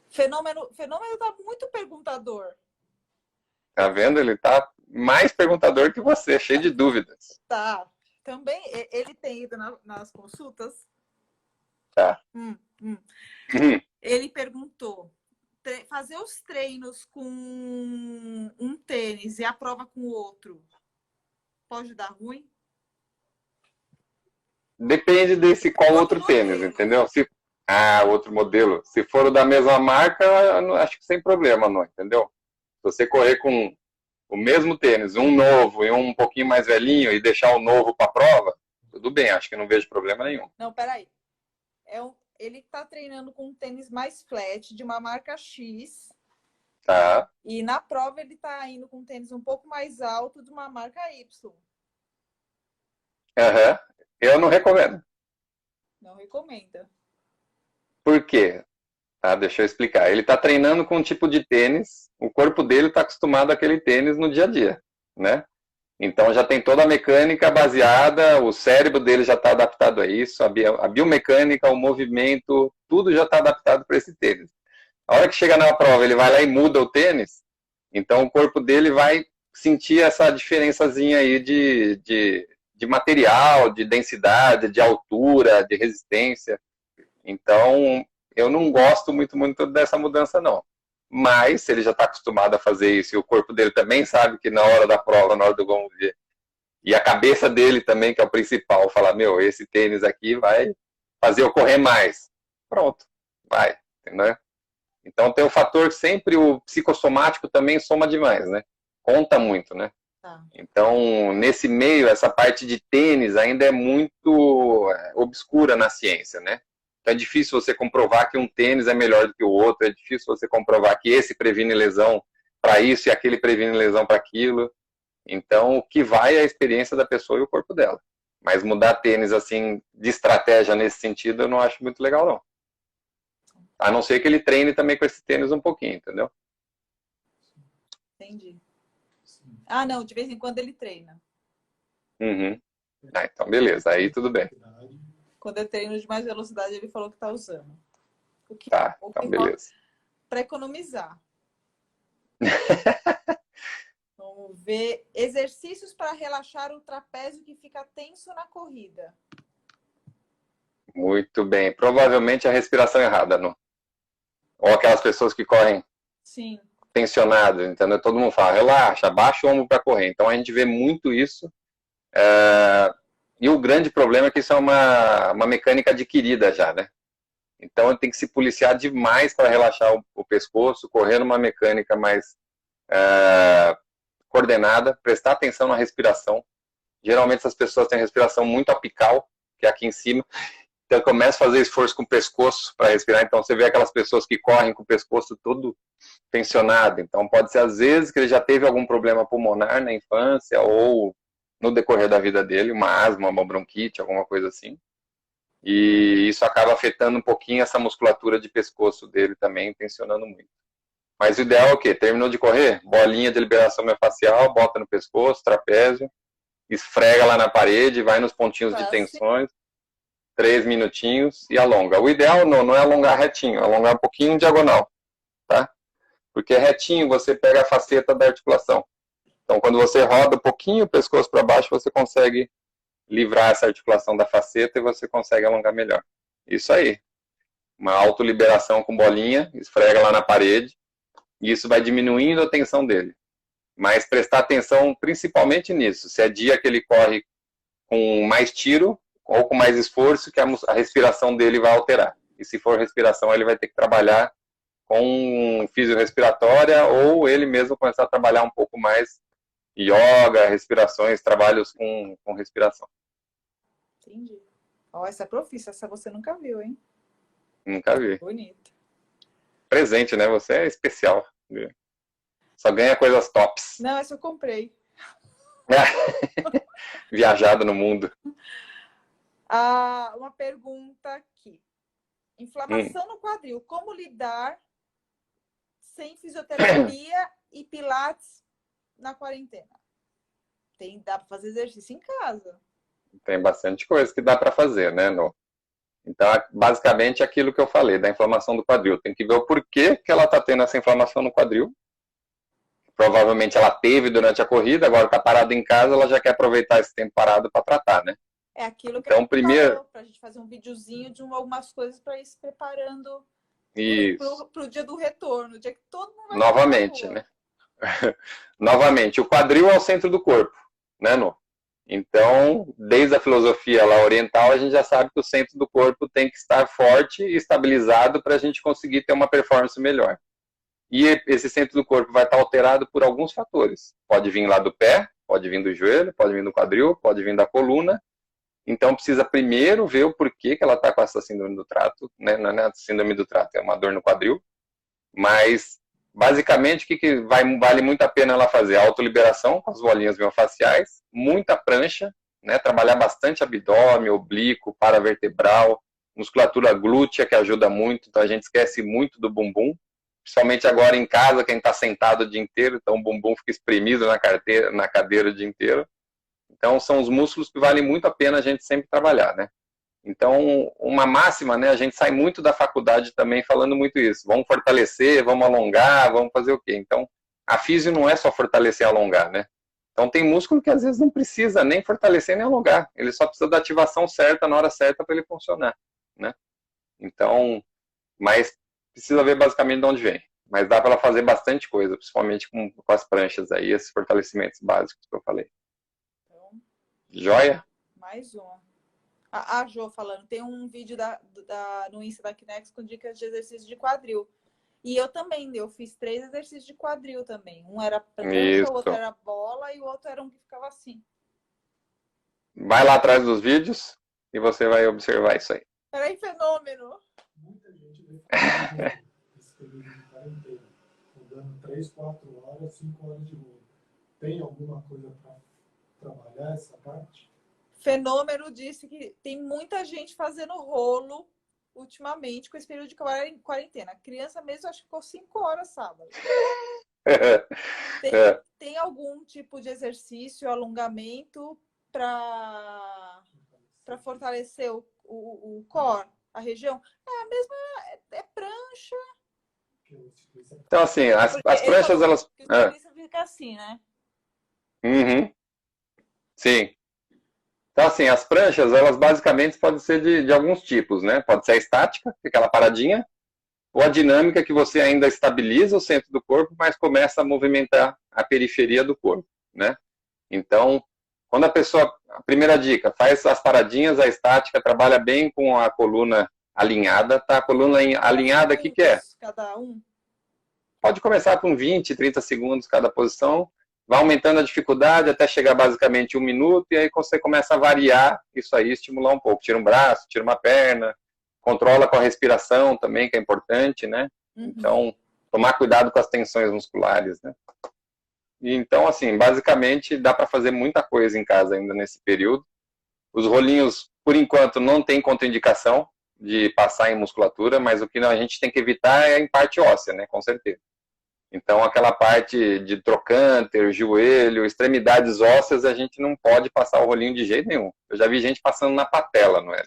Fenômeno tá muito perguntador. Tá vendo? Ele tá mais perguntador que você, cheio de dúvidas. Tá. Também, ele tem ido nas consultas? Tá. Ele perguntou, fazer os treinos com um tênis e a prova com o outro, pode dar ruim? Depende desse qual outro tênis, entendeu? Outro modelo. Se for o da mesma marca, acho que sem problema, não, entendeu? Se você correr com o mesmo tênis, um novo e um pouquinho mais velhinho e deixar o novo para prova, tudo bem, acho que não vejo problema nenhum. Não, peraí. Ele está treinando com um tênis mais flat, de uma marca X. Tá. E na prova ele está indo com um tênis um pouco mais alto, de uma marca Y. Eu não recomendo. Não recomenda. Por quê? Deixa eu explicar. Ele está treinando com um tipo de tênis, o corpo dele está acostumado àquele tênis no dia a dia, né? Então já tem toda a mecânica baseada, o cérebro dele já está adaptado a isso, a biomecânica, o movimento, tudo já está adaptado para esse tênis. A hora que chega na prova, ele vai lá e muda o tênis, então o corpo dele vai sentir essa diferençazinha aí de material, de densidade, de altura, de resistência. Então, eu não gosto muito dessa mudança, não. Mas, se ele já está acostumado a fazer isso, e o corpo dele também sabe que na hora da prova, na hora do vamos ver, e a cabeça dele também, que é o principal, falar, meu, esse tênis aqui vai fazer eu correr mais. Pronto, vai, entendeu? Então, tem o fator, sempre o psicossomático também soma demais, né? Conta muito, né? Tá. Então, nesse meio, essa parte de tênis ainda é muito obscura na ciência, né? Então é difícil você comprovar que um tênis é melhor do que o outro, é difícil você comprovar que esse previne lesão para isso e aquele previne lesão para aquilo. Então, o que vai é a experiência da pessoa e o corpo dela. Mas mudar tênis, assim, de estratégia nesse sentido, eu não acho muito legal, não. A não ser que ele treine também com esse tênis um pouquinho, entendeu? Entendi. Ah, não, de vez em quando ele treina. Uhum. Ah, então beleza, aí tudo bem. Quando eu treino de mais velocidade, ele falou que tá usando. Tá, então beleza. Para economizar. Vamos ver. Exercícios para relaxar o trapézio que fica tenso na corrida. Muito bem. Provavelmente a respiração errada, não? Ou aquelas pessoas que correm Sim. tensionadas, entendeu? Todo mundo fala, relaxa, abaixa o ombro para correr. Então a gente vê muito isso. E o grande problema é que isso é uma mecânica adquirida já, né? Então tem que se policiar demais para relaxar o pescoço, correr numa mecânica mais coordenada, prestar atenção na respiração. Geralmente essas pessoas têm respiração muito apical, que é aqui em cima. Então começa a fazer esforço com o pescoço para respirar. Então você vê aquelas pessoas que correm com o pescoço todo tensionado. Então pode ser às vezes que ele já teve algum problema pulmonar na infância ou no decorrer da vida dele, uma asma, uma bronquite, alguma coisa assim. E isso acaba afetando um pouquinho essa musculatura de pescoço dele também, tensionando muito. Mas o ideal é o quê? Terminou de correr? Bolinha de liberação miofascial, bota no pescoço, trapézio, esfrega lá na parede, vai nos pontinhos de tensões, 3 minutinhos e alonga. O ideal não é alongar retinho, é alongar um pouquinho diagonal, tá? Porque retinho você pega a faceta da articulação. Então, quando você roda um pouquinho o pescoço para baixo, você consegue livrar essa articulação da faceta e você consegue alongar melhor. Isso aí. Uma autoliberação com bolinha, esfrega lá na parede, e isso vai diminuindo a tensão dele. Mas prestar atenção principalmente nisso. Se é dia que ele corre com mais tiro ou com mais esforço, que a respiração dele vai alterar. E se for respiração, ele vai ter que trabalhar com fisiorrespiratória ou ele mesmo começar a trabalhar um pouco mais yoga, respirações, trabalhos com respiração. Entendi. Ó, essa é profissa, essa você nunca viu, hein? Nunca vi. Bonito. Presente, né? Você é especial. Só ganha coisas tops. Não, essa eu comprei. Viajado no mundo. Uma pergunta aqui. Inflamação no quadril. Como lidar sem fisioterapia e pilates na quarentena? Dá para fazer exercício em casa. Tem bastante coisa que dá para fazer, né? Então, basicamente, aquilo que eu falei, da inflamação do quadril. Tem que ver o porquê que ela está tendo essa inflamação no quadril. Provavelmente ela teve durante a corrida, agora está parada em casa, ela já quer aproveitar esse tempo parado para tratar, né? É aquilo que então, primeiro falou, para a gente fazer um videozinho de algumas coisas para ir se preparando para o dia do retorno, o dia que todo mundo vai novamente, né? Novamente, o quadril é o centro do corpo, né, No? Então, desde a filosofia lá oriental, a gente já sabe que o centro do corpo tem que estar forte e estabilizado para a gente conseguir ter uma performance melhor. E esse centro do corpo vai estar alterado por alguns fatores. Pode vir lá do pé, pode vir do joelho, pode vir do quadril, pode vir da coluna. Então, precisa primeiro ver o porquê que ela está com essa síndrome do trato, né? Não é síndrome do trato, é uma dor no quadril. Mas, basicamente, o que vale muito a pena ela fazer? A autoliberação com as bolinhas miofasciais, muita prancha, né? Trabalhar bastante abdômen, oblíquo, paravertebral, musculatura glútea, que ajuda muito. Então, a gente esquece muito do bumbum. Principalmente agora em casa, quem está sentado o dia inteiro, então o bumbum fica espremido na cadeira o dia inteiro. Então, são os músculos que valem muito a pena a gente sempre trabalhar, né? Então, uma máxima, né? A gente sai muito da faculdade também falando muito isso. Vamos fortalecer, vamos alongar, vamos fazer o quê? Então, a físio não é só fortalecer e alongar, né? Então, tem músculo que às vezes não precisa nem fortalecer nem alongar. Ele só precisa da ativação certa, na hora certa, para ele funcionar, né? Então, mas precisa ver basicamente de onde vem. Mas dá para ela fazer bastante coisa, principalmente com as pranchas aí, esses fortalecimentos básicos que eu falei. Joia? Mais uma. A Jo falando, tem um vídeo no Insta da Kinex com dicas de exercício de quadril. E eu também, eu fiz 3 exercícios de quadril também. Um era prancha, o outro era bola e o outro era um que ficava assim. Vai lá atrás dos vídeos e você vai observar isso aí. Peraí, fenômeno! Muita gente veio falar esse período de quarentena. rodando 3, 4 horas, 5 horas de rolo. Tem alguma coisa para trabalhar essa parte? Fenômeno disse que tem muita gente fazendo rolo ultimamente com esse período de quarentena. A criança mesmo acho que ficou 5 horas sábado. Tem algum tipo de exercício, alongamento para fortalecer o core, a região? É a mesma, é prancha. Então, assim, as pranchas, elas... O ciclista fica assim, né? Uhum. Sim. Então, assim, as pranchas, elas basicamente podem ser de alguns tipos, né? Pode ser a estática, aquela paradinha, ou a dinâmica que você ainda estabiliza o centro do corpo, mas começa a movimentar a periferia do corpo, né? Então, quando a primeira dica, faz as paradinhas, a estática, trabalha bem com a coluna alinhada, tá? A coluna alinhada, o que é? Cada um? Pode começar com 20, 30 segundos cada posição, vai aumentando a dificuldade até chegar basicamente 1 minuto, e aí você começa a variar isso aí, estimular um pouco. Tira um braço, tira uma perna, controla com a respiração também, que é importante, né? Então, tomar cuidado com as tensões musculares, né? E então, assim, basicamente, dá para fazer muita coisa em casa ainda nesse período. Os rolinhos, por enquanto, não tem contraindicação de passar em musculatura, mas o que a gente tem que evitar é em parte óssea, né? Com certeza. Então, aquela parte de trocânter, joelho, extremidades ósseas, a gente não pode passar o rolinho de jeito nenhum. Eu já vi gente passando na patela, não é?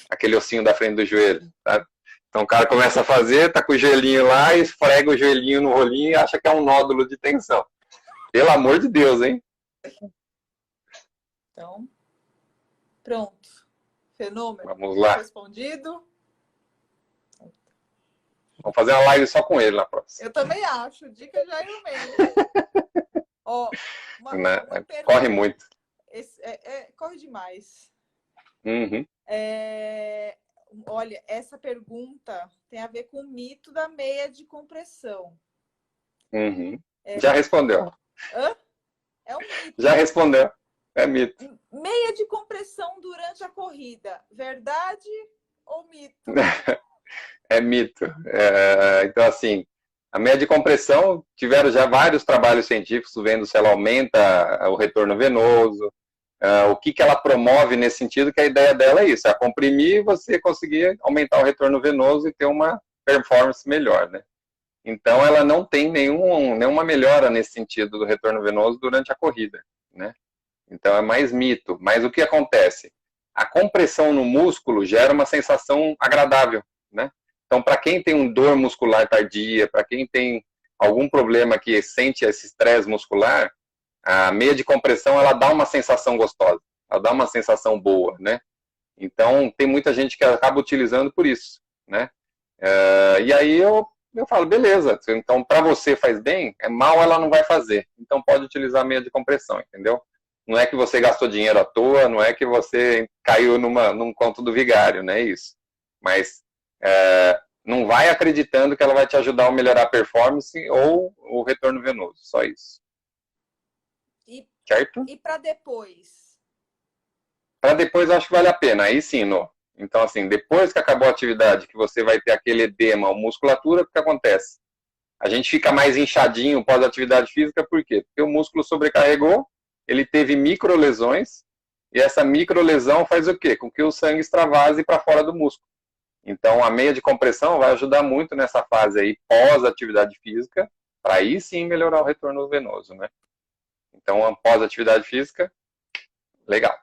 Aquele ossinho da frente do joelho, sabe? Então o cara começa a fazer, tá com o joelhinho lá, esfrega o joelhinho no rolinho e acha que é um nódulo de tensão. Pelo amor de Deus, hein? Então, pronto. Fenômeno. Vamos lá. Respondido. Vamos fazer uma live só com ele na próxima. Eu também acho. Dica já é no meio. Ó, uma corre muito. Corre demais. Uhum. Olha, essa pergunta tem a ver com o mito da meia de compressão. Uhum. Já respondeu. Hã? É um mito. Já respondeu. É mito. Meia de compressão durante a corrida. Verdade ou mito? É mito. Então, assim, a meia de compressão, tiveram já vários trabalhos científicos vendo se ela aumenta o retorno venoso, o que ela promove nesse sentido, que a ideia dela é isso, é comprimir e você conseguir aumentar o retorno venoso e ter uma performance melhor, né? Então, ela não tem nenhuma melhora nesse sentido do retorno venoso durante a corrida, né? Então, é mais mito. Mas o que acontece? A compressão no músculo gera uma sensação agradável, né? Então, para quem tem dor muscular tardia, para quem tem algum problema que sente esse estresse muscular, a meia de compressão, ela dá uma sensação gostosa, ela dá uma sensação boa, né? Então, tem muita gente que acaba utilizando por isso, né? E aí eu falo, beleza, então para você faz bem, mal ela não vai fazer. Então, pode utilizar a meia de compressão, entendeu? Não é que você gastou dinheiro à toa, não é que você caiu num conto do vigário, não é isso. Mas não vai acreditando que ela vai te ajudar a melhorar a performance ou o retorno venoso, só isso. Certo? E para depois? Para depois, acho que vale a pena, aí sim, no. Então, assim, depois que acabou a atividade, que você vai ter aquele edema ou musculatura, o que acontece? A gente fica mais inchadinho pós-atividade física, por quê? Porque o músculo sobrecarregou, ele teve microlesões, e essa microlesão faz o quê? Com que o sangue extravase para fora do músculo. Então, a meia de compressão vai ajudar muito nessa fase aí, pós-atividade física, para aí sim melhorar o retorno venoso, né? Então, pós-atividade física, legal.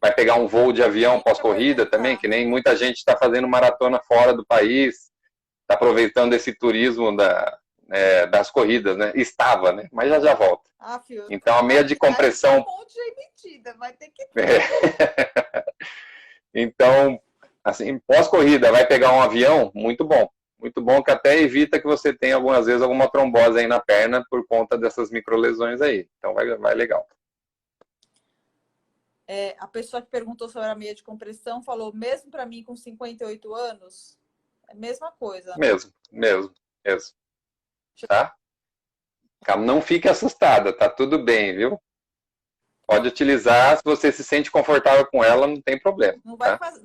Vai pegar um voo de avião pós-corrida também, que nem muita gente está fazendo maratona fora do país, está aproveitando esse turismo das corridas, né? Estava, né? Mas já volta. Então, a meia de compressão... Um monte de emitida, vai ter que ter. Então, assim, pós-corrida, vai pegar um avião, muito bom. Muito bom, que até evita que você tenha, algumas vezes, alguma trombose aí na perna por conta dessas microlesões aí. Então, vai legal. A pessoa que perguntou sobre a meia de compressão falou, mesmo para mim com 58 anos, é a mesma coisa. Mesmo. Tá? Não fique assustada, tá tudo bem, viu? Pode utilizar, se você se sente confortável com ela, não tem problema. Não vai fazer,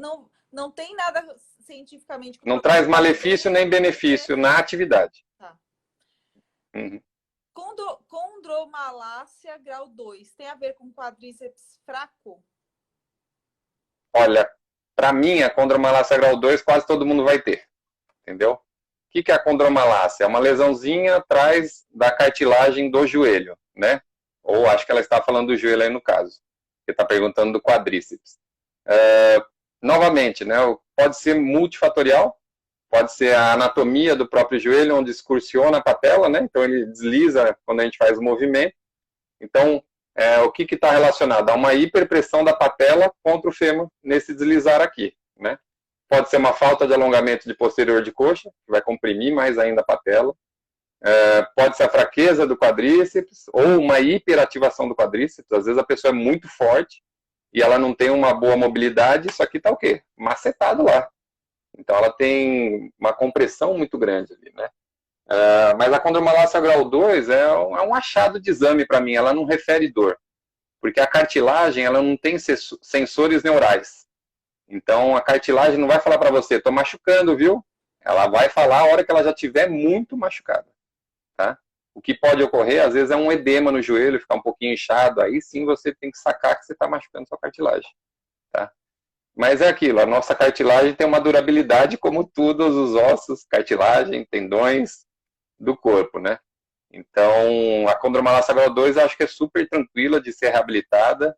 não tem nada cientificamente... Não traz malefício nem benefício na atividade. Tá. Uhum. Condromalácia grau 2 tem a ver com quadríceps fraco? Olha, para mim, a condromalácia grau 2 quase todo mundo vai ter, entendeu? O que é a condromalácia? É uma lesãozinha atrás da cartilagem do joelho, né? Ou acho que ela está falando do joelho aí no caso. Você está perguntando do quadríceps. Novamente, né? Pode ser multifatorial, pode ser a anatomia do próprio joelho, onde excursiona a patela, né? Então ele desliza quando a gente faz o movimento. Então, o que está relacionado? A uma hiperpressão da patela contra o fêmur nesse deslizar aqui, né? Pode ser uma falta de alongamento de posterior de coxa, que vai comprimir mais ainda a patela. Pode ser a fraqueza do quadríceps ou uma hiperativação do quadríceps. Às vezes a pessoa é muito forte e ela não tem uma boa mobilidade, isso aqui está o quê? Macetado lá. Então ela tem uma compressão muito grande ali, né? Mas a condromalácia grau 2 é um achado de exame para mim, ela não refere dor. Porque a cartilagem, ela não tem sensores neurais. Então a cartilagem não vai falar para você, estou machucando, viu? Ela vai falar a hora que ela já estiver muito machucada. Tá? O que pode ocorrer, às vezes, é um edema no joelho, ficar um pouquinho inchado, aí sim você tem que sacar que você está machucando sua cartilagem. Tá? Mas é aquilo, a nossa cartilagem tem uma durabilidade como todos os ossos, cartilagem, tendões do corpo, né? Então, a condromalácia grau 2 eu acho que é super tranquila de ser reabilitada.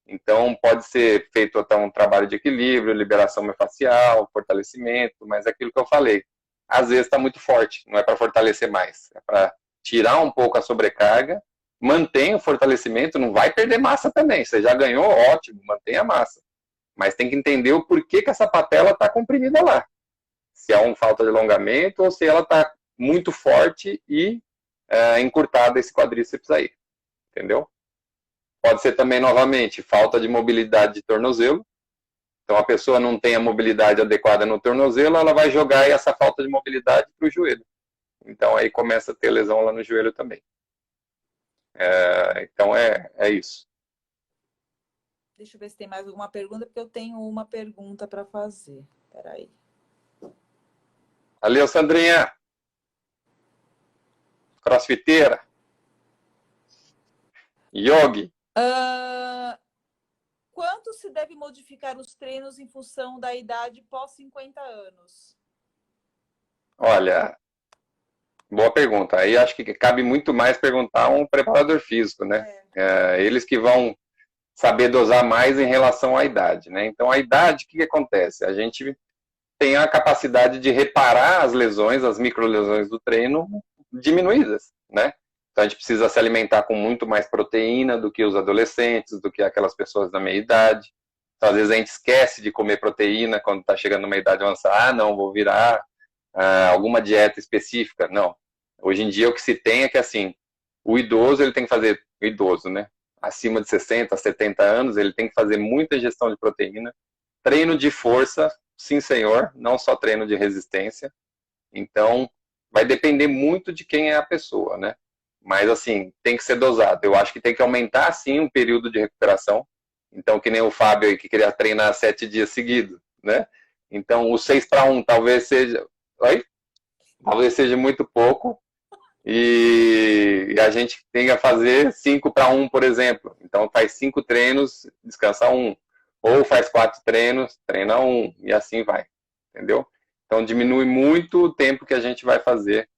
Então, pode ser feito até um trabalho de equilíbrio, liberação miofascial, fortalecimento, mas é aquilo que eu falei. Às vezes está muito forte, não é para fortalecer mais, é para tirar um pouco a sobrecarga, mantém o fortalecimento, não vai perder massa também. Você já ganhou, ótimo, mantém a massa. Mas tem que entender o porquê que essa patela está comprimida lá. Se é uma falta de alongamento ou se ela está muito forte e encurtada esse quadríceps aí. Entendeu? Pode ser também, novamente, falta de mobilidade de tornozelo. Então, a pessoa não tem a mobilidade adequada no tornozelo, ela vai jogar essa falta de mobilidade para o joelho. Então, aí começa a ter lesão lá no joelho também. Então, é isso. Deixa eu ver se tem mais alguma pergunta, porque eu tenho uma pergunta para fazer. Espera aí. Valeu, Sandrinha. Crossfiteira. Yogi. Quanto se deve modificar os treinos em função da idade pós 50 anos? Olha, boa pergunta. Aí acho que cabe muito mais perguntar a um preparador físico, né? Eles que vão saber dosar mais em relação à idade, né? Então, a idade, o que acontece? A gente tem a capacidade de reparar as lesões, as microlesões do treino diminuídas, né? Então, a gente precisa se alimentar com muito mais proteína do que os adolescentes, do que aquelas pessoas da meia idade. Então, às vezes, a gente esquece de comer proteína quando está chegando numa idade avançada. Não, vou virar alguma dieta específica. Não. Hoje em dia, o que se tem é que, assim, o idoso, ele tem que fazer, o idoso, né? Acima de 60, 70 anos, ele tem que fazer muita ingestão de proteína. Treino de força, sim, senhor, não só treino de resistência. Então, vai depender muito de quem é a pessoa, né? Mas, assim, tem que ser dosado. Eu acho que tem que aumentar, sim, um período de recuperação. Então, que nem o Fábio aí, que queria treinar 7 dias seguidos, né? Então, o 6-1 talvez seja... Oi? Talvez seja muito pouco. E a gente tem que fazer 5-1, por exemplo. Então, faz 5 treinos, descansa 1. Ou faz 4 treinos, treina 1. E assim vai. Entendeu? Então, diminui muito o tempo que a gente vai fazer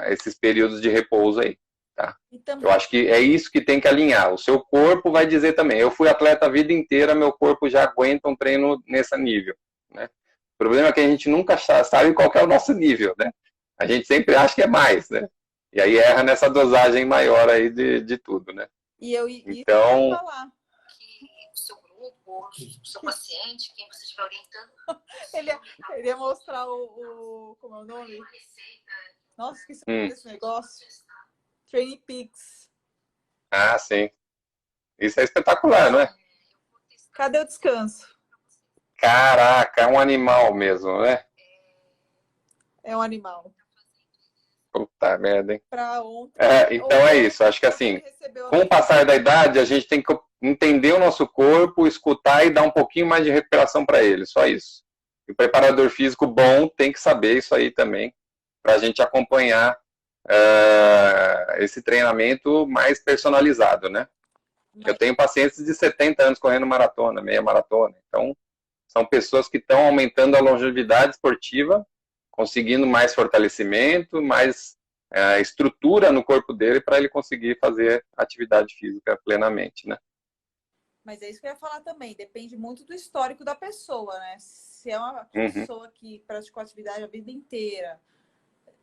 esses períodos de repouso aí. Tá? Eu acho que é isso que tem que alinhar. O seu corpo vai dizer também. Eu fui atleta a vida inteira, meu corpo já aguenta um treino nesse nível. Né? O problema é que a gente nunca sabe qual é o nosso nível, né? A gente sempre acha que é mais, né? E aí erra nessa dosagem maior aí de tudo, né? Então, falar. Que o seu grupo, o seu paciente, quem você estiver orientando... ele ia mostrar como é o nome? Nossa, esqueci desse negócio. Training Peaks. Ah, sim. Isso é espetacular, não é? Cadê o descanso? Caraca, é um animal mesmo, né? É um animal. Puta merda, hein? Pra ontem. Então é isso. Acho que assim, com o passar da idade, a gente tem que entender o nosso corpo, escutar e dar um pouquinho mais de recuperação para ele. Só isso. E o preparador físico bom tem que saber isso aí também, para a gente acompanhar esse treinamento mais personalizado, né? Eu tenho pacientes de 70 anos correndo maratona, meia maratona. Então, são pessoas que estão aumentando a longevidade esportiva, conseguindo mais fortalecimento, mais estrutura no corpo dele para ele conseguir fazer atividade física plenamente, né? Mas é isso que eu ia falar também. Depende muito do histórico da pessoa, né? Se é uma pessoa que praticou atividade a vida inteira,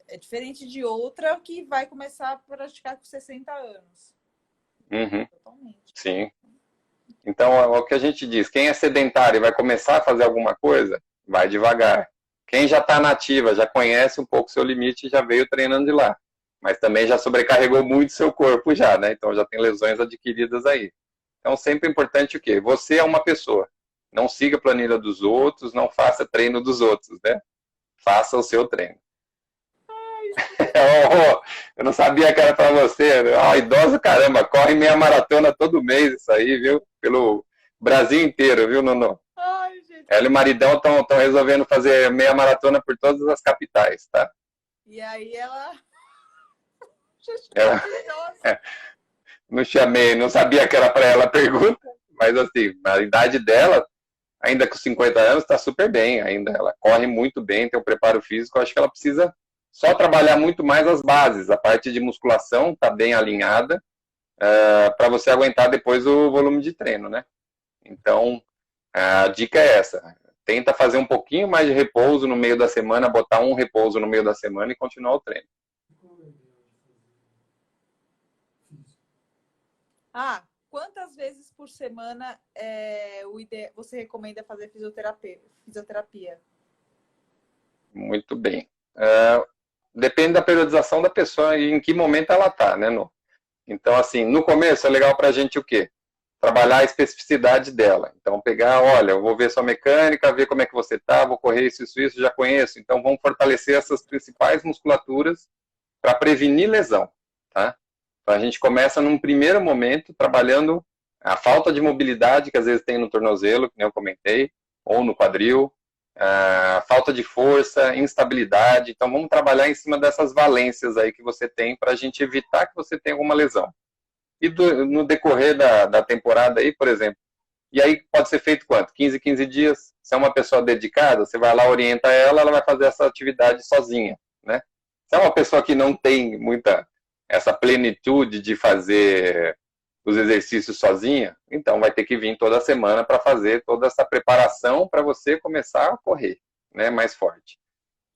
é diferente de outra que vai começar a praticar com 60 anos. Totalmente. Sim. Então, é o que a gente diz. Quem é sedentário e vai começar a fazer alguma coisa, vai devagar. Quem já está nativa, já conhece um pouco seu limite, já veio treinando de lá. Mas também já sobrecarregou muito seu corpo já, né? Então já tem lesões adquiridas aí. Então sempre é importante o quê? Você é uma pessoa. Não siga a planilha dos outros, não faça treino dos outros, né? Faça o seu treino. Eu não sabia que era para você. Idoso, caramba, corre meia maratona todo mês isso aí, viu? Pelo Brasil inteiro, viu, Nono? Ai, gente. Ela e o maridão estão resolvendo fazer meia maratona por todas as capitais, tá? E aí ela... Não chamei, não sabia que era para ela a pergunta, mas assim, a idade dela, ainda com 50 anos, está super bem ainda. Ela corre muito bem, tem um preparo físico. Eu acho que ela precisa só trabalhar muito mais as bases. A parte de musculação está bem alinhada para você aguentar depois o volume de treino, né? Então, a dica é essa. Tenta fazer um pouquinho mais de repouso no meio da semana, botar um repouso no meio da semana e continuar o treino. Quantas vezes por semana você recomenda fazer fisioterapia? Muito bem. Depende da periodização da pessoa e em que momento ela está, né, No? Então, assim, no começo é legal para a gente o quê? Trabalhar a especificidade dela. Então, pegar, olha, eu vou ver sua mecânica, ver como é que você está, vou correr isso, já conheço. Então, vamos fortalecer essas principais musculaturas para prevenir lesão, tá? Então, a gente começa num primeiro momento trabalhando a falta de mobilidade que às vezes tem no tornozelo, que nem eu comentei, ou no quadril, falta de força, instabilidade. Então, vamos trabalhar em cima dessas valências aí que você tem para a gente evitar que você tenha alguma lesão. E no decorrer da temporada aí, por exemplo, e aí pode ser feito quanto? 15 dias? Se é uma pessoa dedicada, você vai lá, orienta ela, ela vai fazer essa atividade sozinha, né? Se é uma pessoa que não tem muita essa plenitude de fazer os exercícios sozinha, então vai ter que vir toda semana para fazer toda essa preparação para você começar a correr, né, mais forte.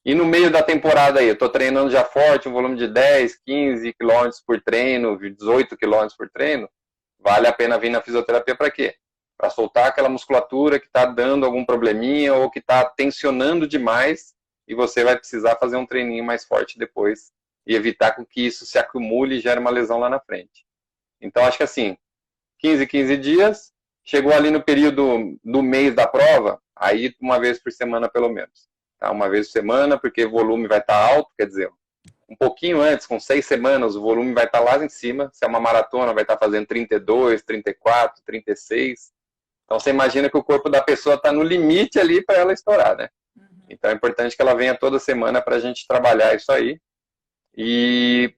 E no meio da temporada aí, eu estou treinando já forte, um volume de 10, 15 quilômetros por treino, 18 quilômetros por treino, vale a pena vir na fisioterapia para quê? Para soltar aquela musculatura que está dando algum probleminha ou que está tensionando demais e você vai precisar fazer um treininho mais forte depois e evitar com que isso se acumule e gere uma lesão lá na frente. Então, acho que assim, 15 dias, chegou ali no período do mês da prova, aí uma vez por semana pelo menos. Tá? Uma vez por semana, porque o volume vai estar alto, quer dizer, um pouquinho antes, com 6 semanas, o volume vai estar lá em cima. Se é uma maratona, vai estar fazendo 32, 34, 36. Então, você imagina que o corpo da pessoa está no limite ali para ela estourar, né? Então, é importante que ela venha toda semana para a gente trabalhar isso aí. E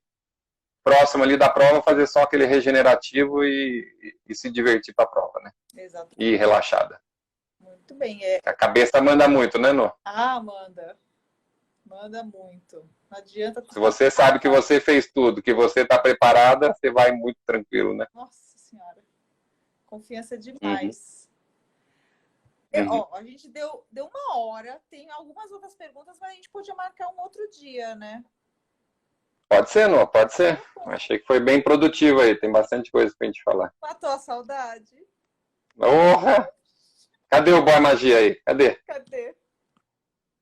próximo ali da prova, fazer só aquele regenerativo e se divertir para a prova, né? Exatamente. E relaxada. Muito bem. A cabeça manda muito, né, Nô? Manda. Manda muito. Não adianta... Se você sabe que você fez tudo, que você está preparada, você vai muito tranquilo, né? Nossa Senhora. Confiança demais. A gente deu 1 hora. Tem algumas outras perguntas, mas a gente podia marcar um outro dia, né? Pode ser, Nô, pode ser. Achei que foi bem produtivo aí, tem bastante coisa pra gente falar. Matou a saudade? Porra! Cadê o boy magia aí? Cadê?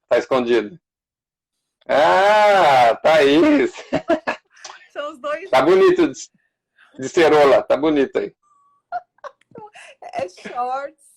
Tá escondido. Tá aí. São os dois. Tá bonito de cerola, tá bonito aí. É shorts,